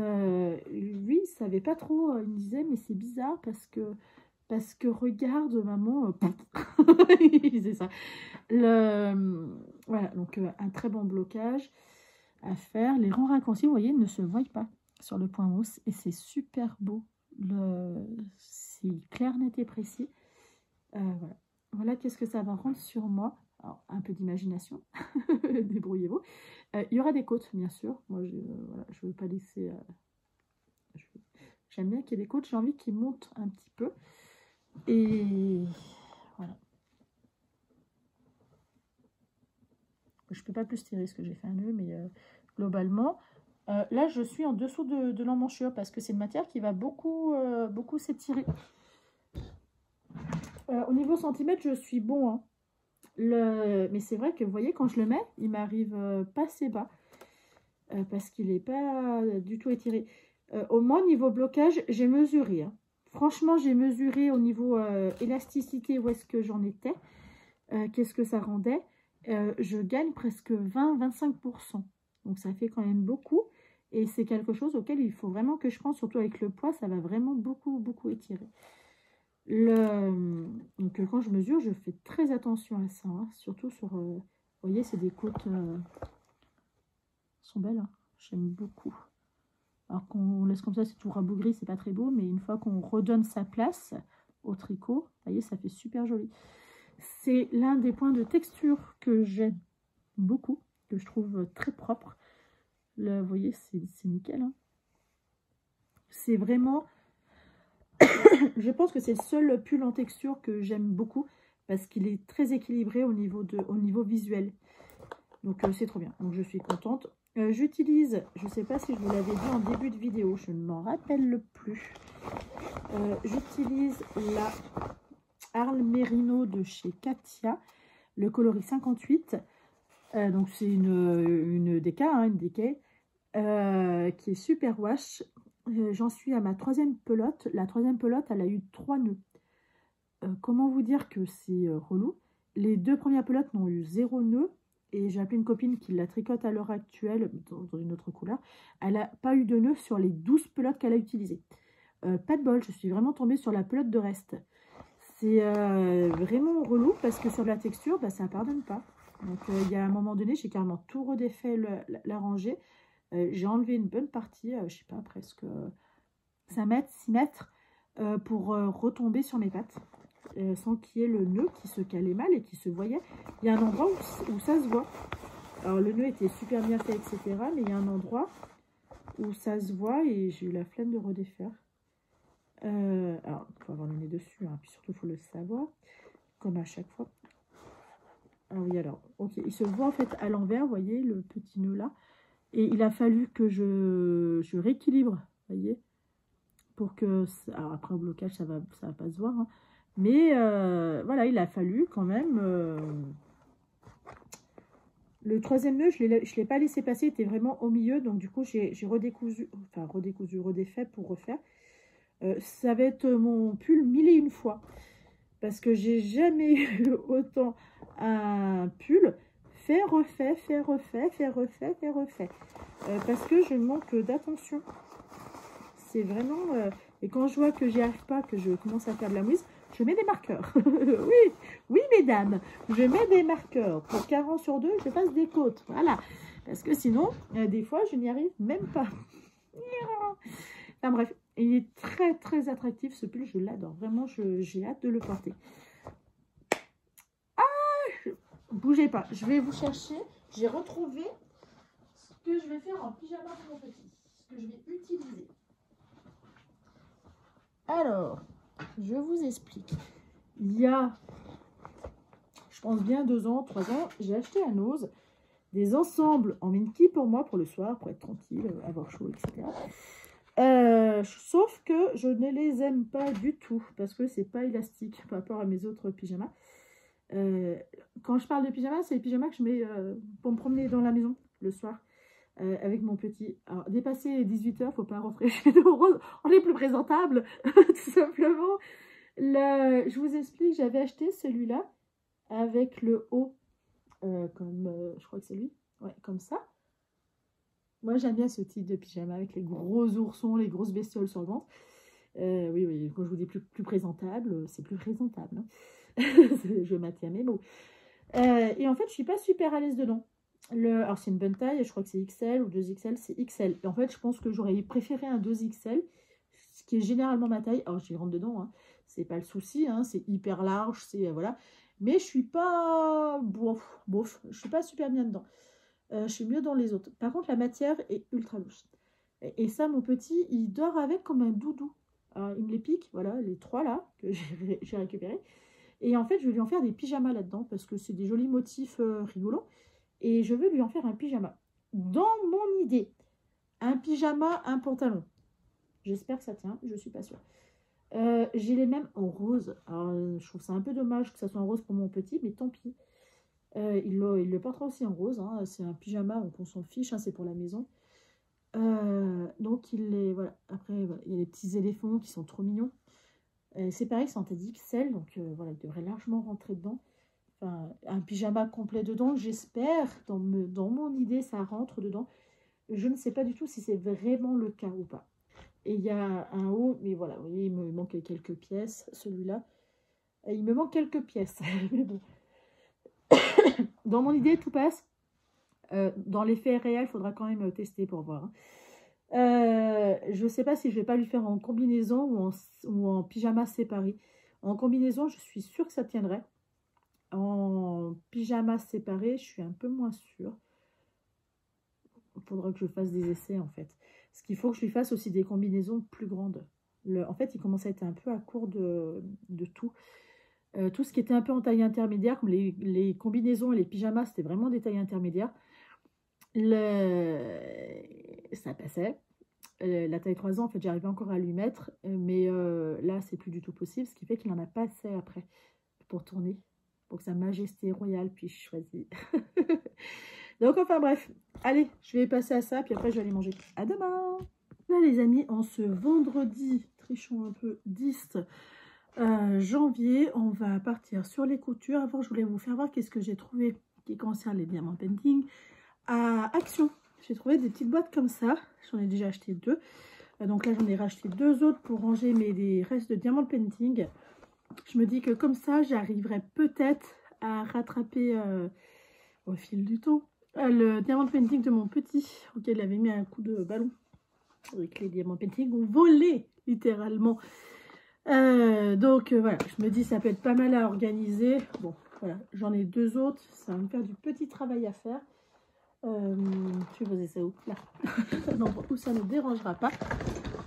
lui, il ne savait pas trop. Il me disait, mais c'est bizarre parce que regarde, maman. Il disait ça. Voilà, donc un très bon blocage à faire. Les rangs raccourcis, vous voyez, ne se voient pas sur le point mousse et c'est super beau. C'est clair, net et précis. Voilà, qu'est-ce que ça va rendre sur moi. Alors, un peu d'imagination, débrouillez-vous. Il y aura des côtes, bien sûr. Moi, je ne veux pas laisser... J'aime bien qu'il y ait des côtes, j'ai envie qu'ils montent un petit peu. Et voilà. Je ne peux pas plus tirer parce que j'ai fait un nœud, mais globalement... là, je suis en dessous de l'emmanchure parce que c'est une matière qui va beaucoup, beaucoup s'étirer. Au niveau centimètre, je suis bon. Hein. Mais c'est vrai que, vous voyez, quand je le mets, il m'arrive pas assez bas parce qu'il n'est pas du tout étiré. Au moins, niveau blocage, j'ai mesuré. Hein. Franchement, j'ai mesuré au niveau élasticité où est-ce que j'en étais. Qu'est-ce que ça rendait. Je gagne presque 20-25%. Donc, ça fait quand même beaucoup. Et c'est quelque chose auquel il faut vraiment que je pense, surtout avec le poids, ça va vraiment beaucoup, beaucoup étirer. Donc, quand je mesure, je fais très attention à ça. Hein, surtout sur... vous voyez, c'est des côtes... sont belles. Hein, j'aime beaucoup. Alors qu'on laisse comme ça, c'est tout rabougri, c'est pas très beau. Mais une fois qu'on redonne sa place au tricot, vous voyez, ça fait super joli. C'est l'un des points de texture que j'aime beaucoup, que je trouve très propre. Là, vous voyez, c'est nickel. Hein. C'est vraiment... je pense que c'est le seul pull en texture que j'aime beaucoup parce qu'il est très équilibré au niveau visuel. Donc c'est trop bien. Donc je suis contente. J'utilise, je ne sais pas si je vous l'avais dit en début de vidéo, je ne m'en rappelle plus. J'utilise la Arles Merino de chez Katia, le coloris 58. Donc c'est une DK, hein, une DK, qui est super wash. J'en suis à ma 3e pelote. La 3e pelote, elle a eu 3 nœuds. Comment vous dire que c'est relou? Les 2 premières pelotes n'ont eu 0 nœud. Et j'ai appelé une copine qui la tricote à l'heure actuelle, dans une autre couleur. Elle n'a pas eu de nœud sur les 12 pelotes qu'elle a utilisées. Pas de bol, je suis vraiment tombée sur la pelote de reste. C'est vraiment relou parce que sur la texture, bah, ça ne pardonne pas. Donc il y a un moment donné, j'ai carrément tout redéfait la rangée. J'ai enlevé une bonne partie, je sais pas, presque 5 mètres, 6 mètres, pour retomber sur mes pattes. Sans qu'il y ait le nœud qui se calait mal et qui se voyait. Il y a un endroit où ça se voit. Alors le nœud était super bien fait, etc. Mais il y a un endroit où ça se voit et j'ai eu la flemme de redéfaire. Alors, il faut avoir le nez dessus, hein, puis surtout il faut le savoir, comme à chaque fois. Ah oui, alors, ok, il se voit en fait à l'envers, vous voyez, le petit nœud là. Et il a fallu que je rééquilibre, vous voyez, pour que... Alors après, au blocage, ça va pas se voir, hein. Mais voilà, il a fallu quand même... Le 3e nœud, je ne l'ai pas laissé passer, il était vraiment au milieu. Donc du coup, j'ai redécousu, enfin redéfait pour refaire. Ça va être mon pull 1001 fois. Parce que j'ai jamais eu autant un pull fait, refait, fait, refait, fait, refait, fait, refait. Parce que je manque d'attention. C'est vraiment... et quand je vois que j'y arrive pas, que je commence à faire de la mouise, je mets des marqueurs. Oui, oui, mesdames, je mets des marqueurs. Pour 40 sur 2, je passe des côtes. Voilà. Parce que sinon, des fois, je n'y arrive même pas. Enfin bref, il est très, très attractif, ce pull. Je l'adore. Vraiment, j'ai hâte de le porter. Ah, bougez pas. Je vais vous chercher. J'ai retrouvé ce que je vais faire en pyjama pour mon petit. Ce que je vais utiliser. Alors, je vous explique. Il y a, je pense bien 2 ans, 3 ans, j'ai acheté à Nose des ensembles en Minky pour moi, pour le soir, pour être tranquille, avoir chaud, etc. Sauf que je ne les aime pas du tout, parce que c'est pas élastique par rapport à mes autres pyjamas. Quand je parle de pyjamas, c'est les pyjamas que je mets pour me promener dans la maison le soir. Avec mon petit. Alors, dépasser 18 h, il ne faut pas rentrer chez nous. On est plus présentable, tout simplement. Je vous explique, j'avais acheté celui-là avec le haut, comme je crois que c'est lui, ouais, comme ça. Moi, j'aime bien ce type de pyjama avec les gros oursons, les grosses bestioles sur le ventre. Oui, oui, quand je vous dis plus présentable, c'est plus présentable. Hein. Je maintiens mes mots. Et en fait, je ne suis pas super à l'aise dedans. Alors, c'est une bonne taille, je crois que c'est XL ou 2XL, c'est XL. Et en fait, je pense que j'aurais préféré un 2XL, ce qui est généralement ma taille. Alors, j'y rentre dedans, hein. C'est pas le souci, hein. C'est hyper large, c'est voilà. Mais je suis pas... Bof, je suis pas super bien dedans. Je suis mieux dans les autres. Par contre, la matière est ultra louche. Et ça, mon petit, il dort avec comme un doudou. Alors, il me les pique, voilà, les 3 là, que j'ai récupérés. Et en fait, je vais lui en faire des pyjamas là-dedans, parce que c'est des jolis motifs rigolos. Et je veux lui en faire un pyjama. Dans mon idée, un pyjama, un pantalon. J'espère que ça tient, je ne suis pas sûre. J'ai les mêmes en rose. Alors, je trouve ça un peu dommage que ça soit en rose pour mon petit, mais tant pis. Il le portera aussi en rose. Hein. C'est un pyjama, donc on s'en fiche, hein, c'est pour la maison. Donc, voilà. Après, voilà, il y a les petits éléphants qui sont trop mignons. C'est pareil, c'est en taille XL, donc voilà, il devrait largement rentrer dedans. Enfin, un pyjama complet dedans, j'espère, dans mon idée, ça rentre dedans. Je ne sais pas du tout si c'est vraiment le cas ou pas. Et il y a un haut, mais voilà, vous voyez, il me manque quelques pièces, celui-là. Il me manque quelques pièces, mais bon. Dans mon idée, tout passe. Dans les faits réels, il faudra quand même tester pour voir. Hein. Je ne sais pas si je ne vais pas lui faire en combinaison ou en pyjama séparé. En combinaison, je suis sûre que ça tiendrait. En pyjama séparé, je suis un peu moins sûre. Il faudra que je fasse des essais en fait. Ce qu'il faut que je lui fasse aussi des combinaisons plus grandes. En fait, il commence à être un peu à court de tout. Tout ce qui était un peu en taille intermédiaire, comme les combinaisons et les pyjamas, c'était vraiment des tailles intermédiaires. Ça passait. La taille 3 ans, en fait, j'arrivais encore à lui mettre, mais là, c'est plus du tout possible, ce qui fait qu'il en a pas assez après pour tourner, pour que Sa Majesté Royale puisse choisir. Donc, enfin bref, allez, je vais passer à ça, puis après, je vais aller manger. À demain! Là, les amis, en ce vendredi, trichons un peu, 10 janvier, on va partir sur les coutures. Avant, je voulais vous faire voir qu'est-ce que j'ai trouvé qui concerne les diamants painting à Action. J'ai trouvé des petites boîtes comme ça. J'en ai déjà acheté 2. Donc là, j'en ai racheté 2 autres pour ranger des restes de diamant painting. Je me dis que comme ça, j'arriverai peut-être à rattraper au fil du temps le diamant painting de mon petit, auquel il avait mis un coup de ballon. Avec les diamants painting ont volé, littéralement. Donc voilà, je me dis ça peut être pas mal à organiser. Bon, voilà, j'en ai 2 autres. Ça va me faire du petit travail à faire. Je vais poser ça où? Là. Non, où ça ne dérangera pas.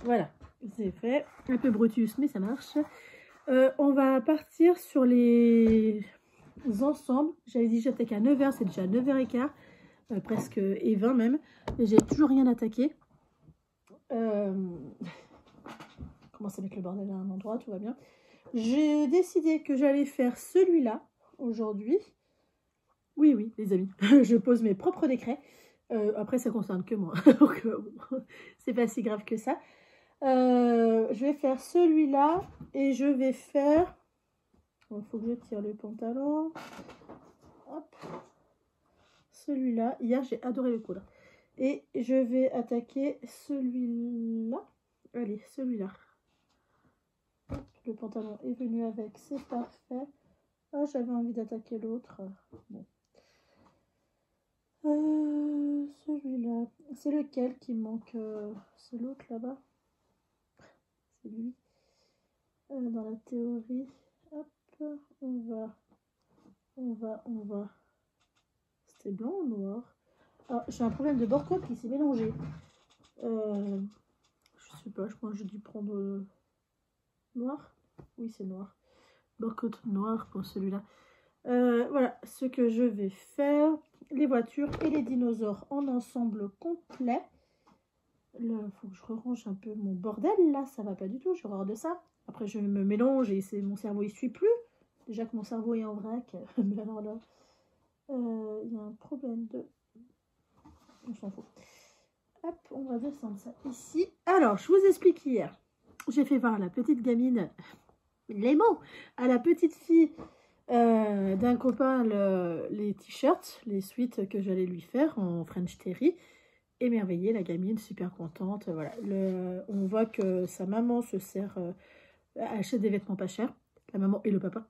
Voilà, c'est fait. Un peu brutus, mais ça marche. On va partir sur les ensembles. J'avais dit j'attaque à 9 h, c'est déjà 9 h 15, presque et 20 même. Et j'ai toujours rien attaqué. Commence à mettre le bordel à un endroit, tout va bien. J'ai décidé que j'allais faire celui-là aujourd'hui. Oui, oui, les amis, je pose mes propres décrets. Après, ça concerne que moi, donc c'est pas si grave que ça. Je vais faire celui-là et je vais faire... Il faut que je tire le pantalon. Hop. Celui-là. Hier, j'ai adoré le coudre. Et je vais attaquer celui-là. Allez, celui-là. Le pantalon est venu avec, c'est parfait. Ah, j'avais envie d'attaquer l'autre. Bon. Celui-là. C'est lequel qui manque? C'est l'autre là-bas. C'est lui. Dans la théorie. Hop, on va. C'était blanc ou noir? Ah, j'ai un problème de bord-code qui s'est mélangé. Je sais pas, je pense que j'ai dû prendre noir. Oui, c'est noir. Bord-code noir pour celui-là. Voilà ce que je vais faire. Les voitures et les dinosaures en ensemble complet. Il faut que je range un peu mon bordel là, ça va pas du tout, j'ai horreur de ça. Après je me mélange et mon cerveau il suit plus. Déjà que mon cerveau est en vrac, mais alors là, il y a un problème de... On s'en fout. Hop, on va descendre ça ici. Alors, je vous explique hier. J'ai fait voir à la petite gamine, les mots, à la petite fille d'un copain les t-shirts, les suites que j'allais lui faire en French Terry. Émerveillée, la gamine, super contente. Voilà. On voit que sa maman se sert, achète des vêtements pas chers. La maman et le papa,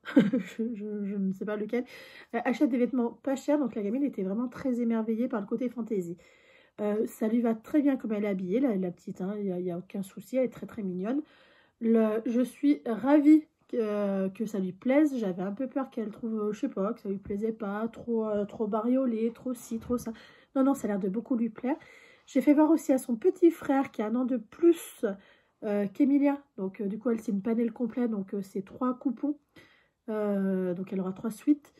je ne sais pas lequel, achète des vêtements pas chers. Donc la gamine était vraiment très émerveillée par le côté fantaisie. Ça lui va très bien comme elle est habillée, la petite, hein, il n'y a aucun souci, elle est très très mignonne. Je suis ravie que ça lui plaise. J'avais un peu peur qu'elle trouve, je sais pas, que ça lui plaisait pas, trop bariolé, trop ci, trop ça. Non, non, ça a l'air de beaucoup lui plaire. J'ai fait voir aussi à son petit frère qui a 1 an de plus qu'Emilia. Donc du coup, elle c'est une panelle complète, donc c'est 3 coupons. Donc elle aura 3 suites.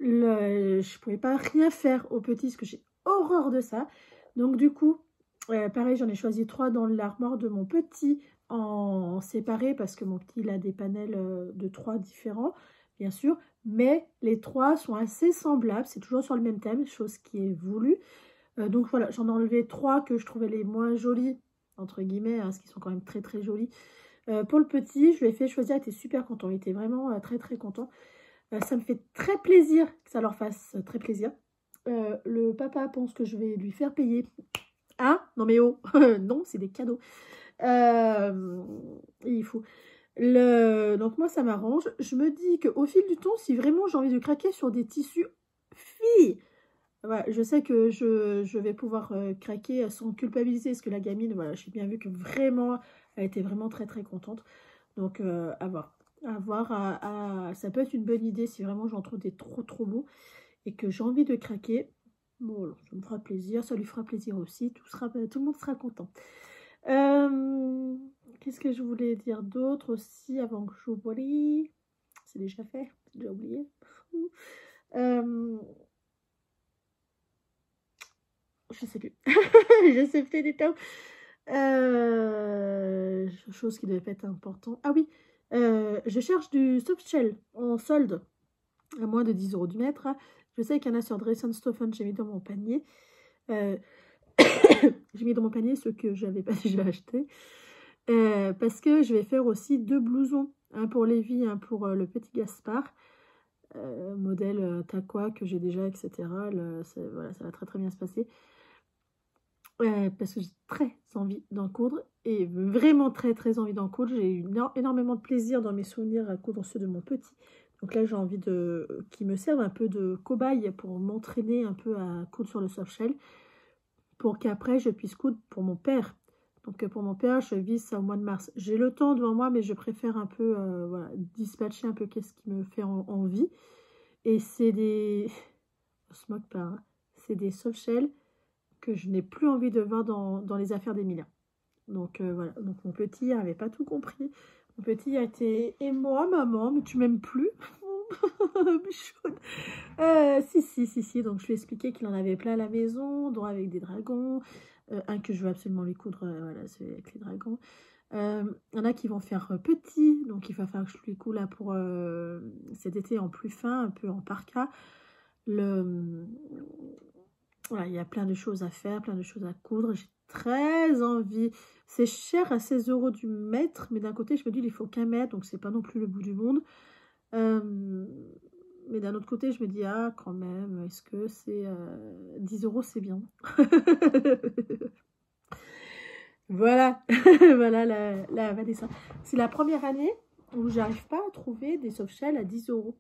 Je pouvais pas rien faire au petit parce que j'ai horreur de ça. Donc du coup, pareil, j'en ai choisi 3 dans l'armoire de mon petit en séparé parce que mon petit il a des panels de 3 différents, bien sûr. Mais les 3 sont assez semblables, c'est toujours sur le même thème, chose qui est voulue. Donc voilà, j'en ai enlevé 3 que je trouvais les moins jolis, entre guillemets, hein, parce qu'ils sont quand même très très jolis. Pour le petit, je lui ai fait choisir, il était super content, il était vraiment très très content. Ça me fait très plaisir que ça leur fasse très plaisir. Le papa pense que je vais lui faire payer. Ah, non mais oh, non, c'est des cadeaux. Il faut... Donc moi, ça m'arrange. Je me dis qu'au fil du temps, si vraiment j'ai envie de craquer sur des tissus filles, voilà, je sais que je vais pouvoir craquer sans culpabiliser, parce que la gamine, voilà, j'ai bien vu que vraiment, elle était vraiment très très contente. Donc à voir. Ça peut être une bonne idée si vraiment j'en trouve des trop beaux et que j'ai envie de craquer. Bon, alors, ça me fera plaisir, ça lui fera plaisir aussi, tout le monde sera content. Qu'est-ce que je voulais dire d'autre aussi avant que j'oublie? C'est déjà fait, j'ai déjà oublié. Je sais plus. Je sais plus du tout. Chose qui devait être important. Ah oui, je cherche du soft shell en solde à moins de 10 € du mètre. Je sais qu'il y en a sur Dresden-Stoffen, j'ai mis dans mon panier. J'ai mis dans mon panier ceux que j'avais pas déjà acheté. Parce que je vais faire aussi 2 blousons. Un pour Lévi, un pour le petit Gaspard. Modèle Taqua que j'ai déjà, etc. Voilà, ça va très très bien se passer. Parce que j'ai très envie d'en coudre. Et vraiment très très envie d'en coudre. J'ai eu énormément de plaisir dans mes souvenirs à coudre ceux de mon petit. Donc là, j'ai envie qu'ils me servent un peu de cobaye pour m'entraîner un peu à coudre sur le soft shell. Pour qu'après, je puisse coudre pour mon père. Donc pour mon père, je vise ça au mois de mars. J'ai le temps devant moi, mais je préfère un peu voilà, dispatcher un peu qu'est-ce qui me fait envie. Et c'est des... On se moque pas, hein. C'est des soft shells que je n'ai plus envie de voir dans les affaires d'Emilien. Donc voilà, donc mon petit n'avait pas tout compris. Mon petit a été « Et moi, maman, mais tu m'aimes plus ?» Si. Donc je lui ai expliqué qu'il en avait plein à la maison, dont avec des dragons. Un que je veux absolument lui coudre, voilà, c'est avec les dragons. Il y en a qui vont faire petit, donc il va falloir que je lui coule là pour cet été en plus fin, un peu en parka. Voilà, il y a plein de choses à faire, plein de choses à coudre. J'ai très envie. C'est cher à 16 € du mètre, mais d'un côté, je me dis, il faut qu'un mètre, donc c'est pas non plus le bout du monde. Mais d'un autre côté, je me dis, ah, quand même, est-ce que c'est 10 €, c'est bien. Voilà, voilà la Vanessa. C'est la première année où j'arrive pas à trouver des soft shells à 10 €.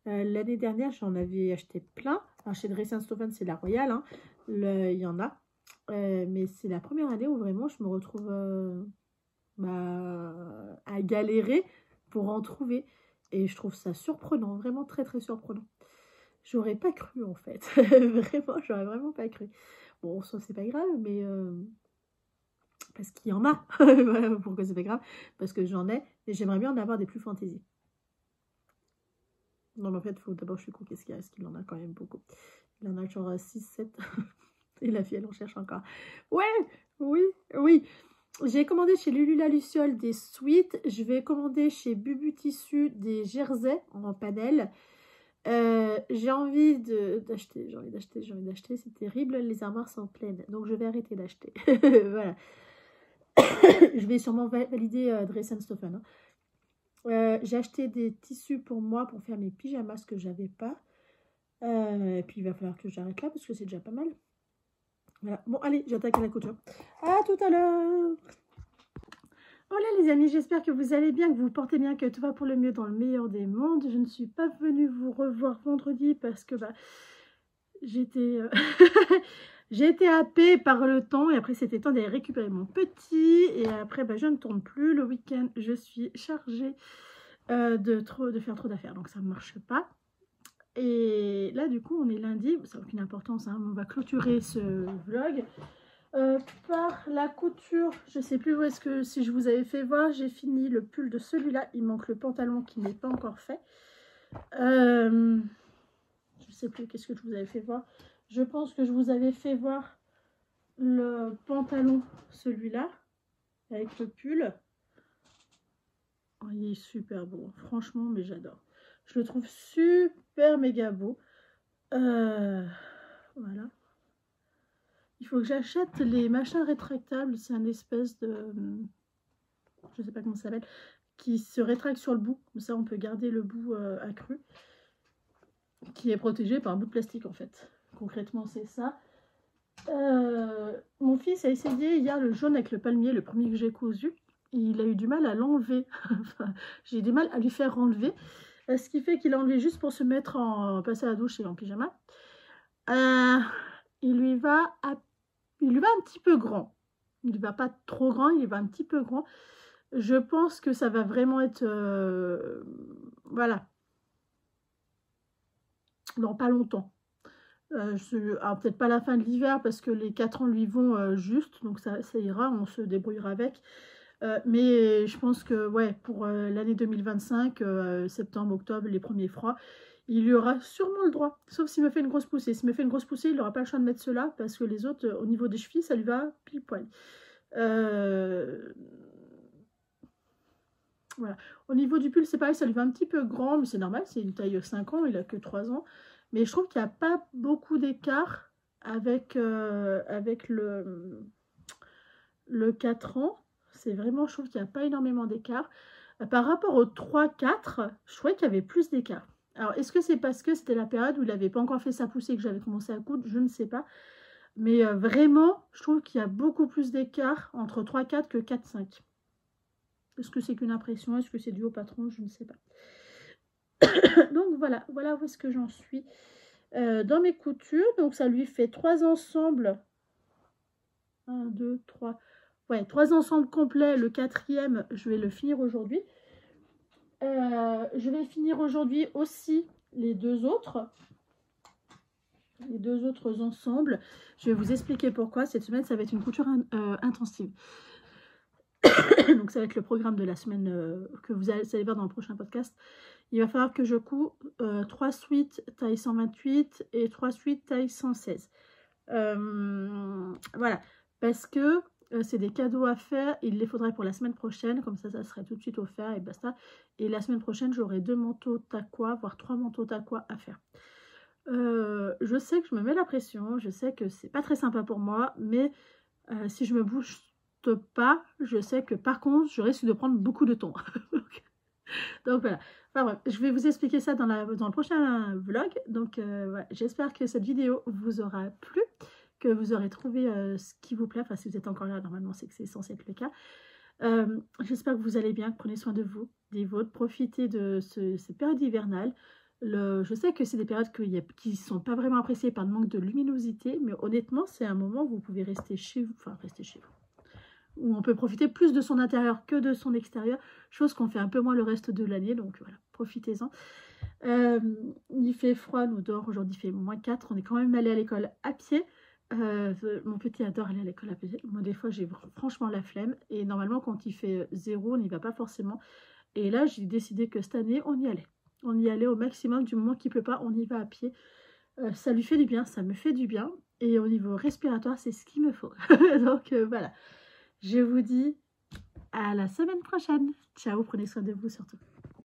L'année dernière, j'en avais acheté plein. Alors, chez Dresden-Stoffen, c'est la Royale, hein. Il y en a. Mais c'est la première année où vraiment je me retrouve à galérer pour en trouver. Et je trouve ça surprenant, vraiment très très surprenant. J'aurais pas cru en fait. Vraiment, j'aurais vraiment pas cru. Bon, ça c'est pas grave, mais parce qu'il y en a. Voilà, pourquoi c'est pas grave? Parce que j'en ai, et j'aimerais bien en avoir des plus fantaisie. Non, mais en fait, il faut d'abord que je coupe qu'est-ce qu'il en a quand même beaucoup. Il en a genre 6, 7. Et la fille, elle en cherche encore. Ouais, oui. J'ai commandé chez Lulu la Luciole des suites. Je vais commander chez Bubu Tissu des jerseys en panel. J'ai envie d'acheter. C'est terrible, les armoires sont pleines. Donc, je vais arrêter d'acheter. Voilà. Je vais sûrement valider Dresden-Stoffen. Hein. J'ai acheté des tissus pour moi pour faire mes pyjamas, ce que j'avais pas. Et puis, il va falloir que j'arrête là parce que c'est déjà pas mal. Voilà. Bon, allez, j'attaque à la couture. À tout à l'heure. Voilà les amis, j'espère que vous allez bien, que vous vous portez bien, que tout va pour le mieux dans le meilleur des mondes. Je ne suis pas venue vous revoir vendredi parce que j'étais j'ai été happée par le temps et après c'était temps d'aller récupérer mon petit et après je ne tourne plus. Le week-end, je suis chargée de faire trop d'affaires, donc ça ne marche pas. Et là du coup on est lundi, ça n'a aucune importance, hein, on va clôturer ce vlog. Par la couture, je sais plus où est-ce que, si je vous avais fait voir, j'ai fini le pull de celui-là, il manque le pantalon qui n'est pas encore fait. Je sais plus qu'est-ce que je vous avais fait voir. Je pense que je vous avais fait voir le pantalon, celui-là, avec le pull. Oh, il est super beau, franchement, mais j'adore. Je le trouve super méga beau. Voilà. Il faut que j'achète les machins rétractables. C'est un espèce de... Je sais pas comment ça s'appelle. Qui se rétracte sur le bout. Comme ça, on peut garder le bout accru. Qui est protégé par un bout de plastique, en fait. Concrètement, c'est ça. Mon fils a essayé hier le jaune avec le palmier, le premier que j'ai cousu. Il a eu du mal à l'enlever. Enfin, j'ai eu du mal à lui faire enlever. Ce qui fait qu'il a enlevé juste pour se mettre en... passer à la douche et en pyjama. Il lui va un petit peu grand. Il ne va pas trop grand, il va un petit peu grand. Je pense que ça va vraiment être... voilà. Non, pas longtemps. Alors peut-être pas la fin de l'hiver parce que les 4 ans lui vont juste, donc ça ira, on se débrouillera avec. Mais je pense que ouais, pour l'année 2025, septembre, octobre, les premiers froids, il y aura sûrement le droit. Sauf s'il me fait une grosse poussée. S'il me fait une grosse poussée, il n'aura pas le choix de mettre cela parce que les autres, au niveau des chevilles, ça lui va pile poil. Voilà. Au niveau du pull, c'est pareil, ça lui va un petit peu grand, mais c'est normal, c'est une taille 5 ans, il a que 3 ans. Mais je trouve qu'il n'y a pas beaucoup d'écart avec, avec le 4 ans. C'est vraiment, je trouve qu'il n'y a pas énormément d'écart. Par rapport au 3-4, je trouvais qu'il y avait plus d'écart. Alors, est-ce que c'est parce que c'était la période où il n'avait pas encore fait sa poussée que j'avais commencé à coudre? Je ne sais pas. Mais vraiment, je trouve qu'il y a beaucoup plus d'écart entre 3-4 que 4-5. Est-ce que c'est qu'une impression? Est-ce que c'est dû au patron? Je ne sais pas. Donc voilà, voilà où est-ce que j'en suis dans mes coutures. Donc ça lui fait 3 ensembles. 1, 2, 3. Ouais, 3 ensembles complets. Le 4e, je vais le finir aujourd'hui. Je vais finir aujourd'hui aussi les 2 autres. Les 2 autres ensembles. Je vais vous expliquer pourquoi. Cette semaine, ça va être une couture intensive. Donc ça va être le programme de la semaine que vous allez voir dans le prochain podcast. Il va falloir que je couds 3 suites taille 128 et 3 suites taille 116. Voilà, parce que c'est des cadeaux à faire. Il les faudrait pour la semaine prochaine, comme ça serait tout de suite offert et basta. Et la semaine prochaine, j'aurai 2 manteaux taquois, voire 3 manteaux taquois à faire. Je sais que je me mets la pression, je sais que c'est pas très sympa pour moi, mais si je me bouge pas, je sais que par contre, je risque de prendre beaucoup de temps. Donc voilà. Enfin, bref, je vais vous expliquer ça dans le prochain vlog. Donc voilà. J'espère que cette vidéo vous aura plu, que vous aurez trouvé ce qui vous plaît. Enfin, si vous êtes encore là, normalement, c'est que c'est censé être le cas. J'espère que vous allez bien, que prenez soin de vous, des vôtres, profitez de cette période hivernale. Je sais que c'est des périodes qui ne sont pas vraiment appréciées par le manque de luminosité, mais honnêtement, c'est un moment où vous pouvez rester chez vous, où on peut profiter plus de son intérieur que de son extérieur, chose qu'on fait un peu moins le reste de l'année, donc voilà, profitez-en. Il fait froid, nous dehors, aujourd'hui il fait -4, on est quand même allé à l'école à pied. Mon petit adore aller à l'école à pied. Moi des fois j'ai franchement la flemme, et normalement quand il fait 0, on n'y va pas forcément. Et là j'ai décidé que cette année on y allait. On y allait au maximum, du moment qu'il ne pleut pas, on y va à pied. Ça lui fait du bien, ça me fait du bien. Et au niveau respiratoire, c'est ce qu'il me faut. Donc voilà. Je vous dis à la semaine prochaine. Ciao, prenez soin de vous surtout.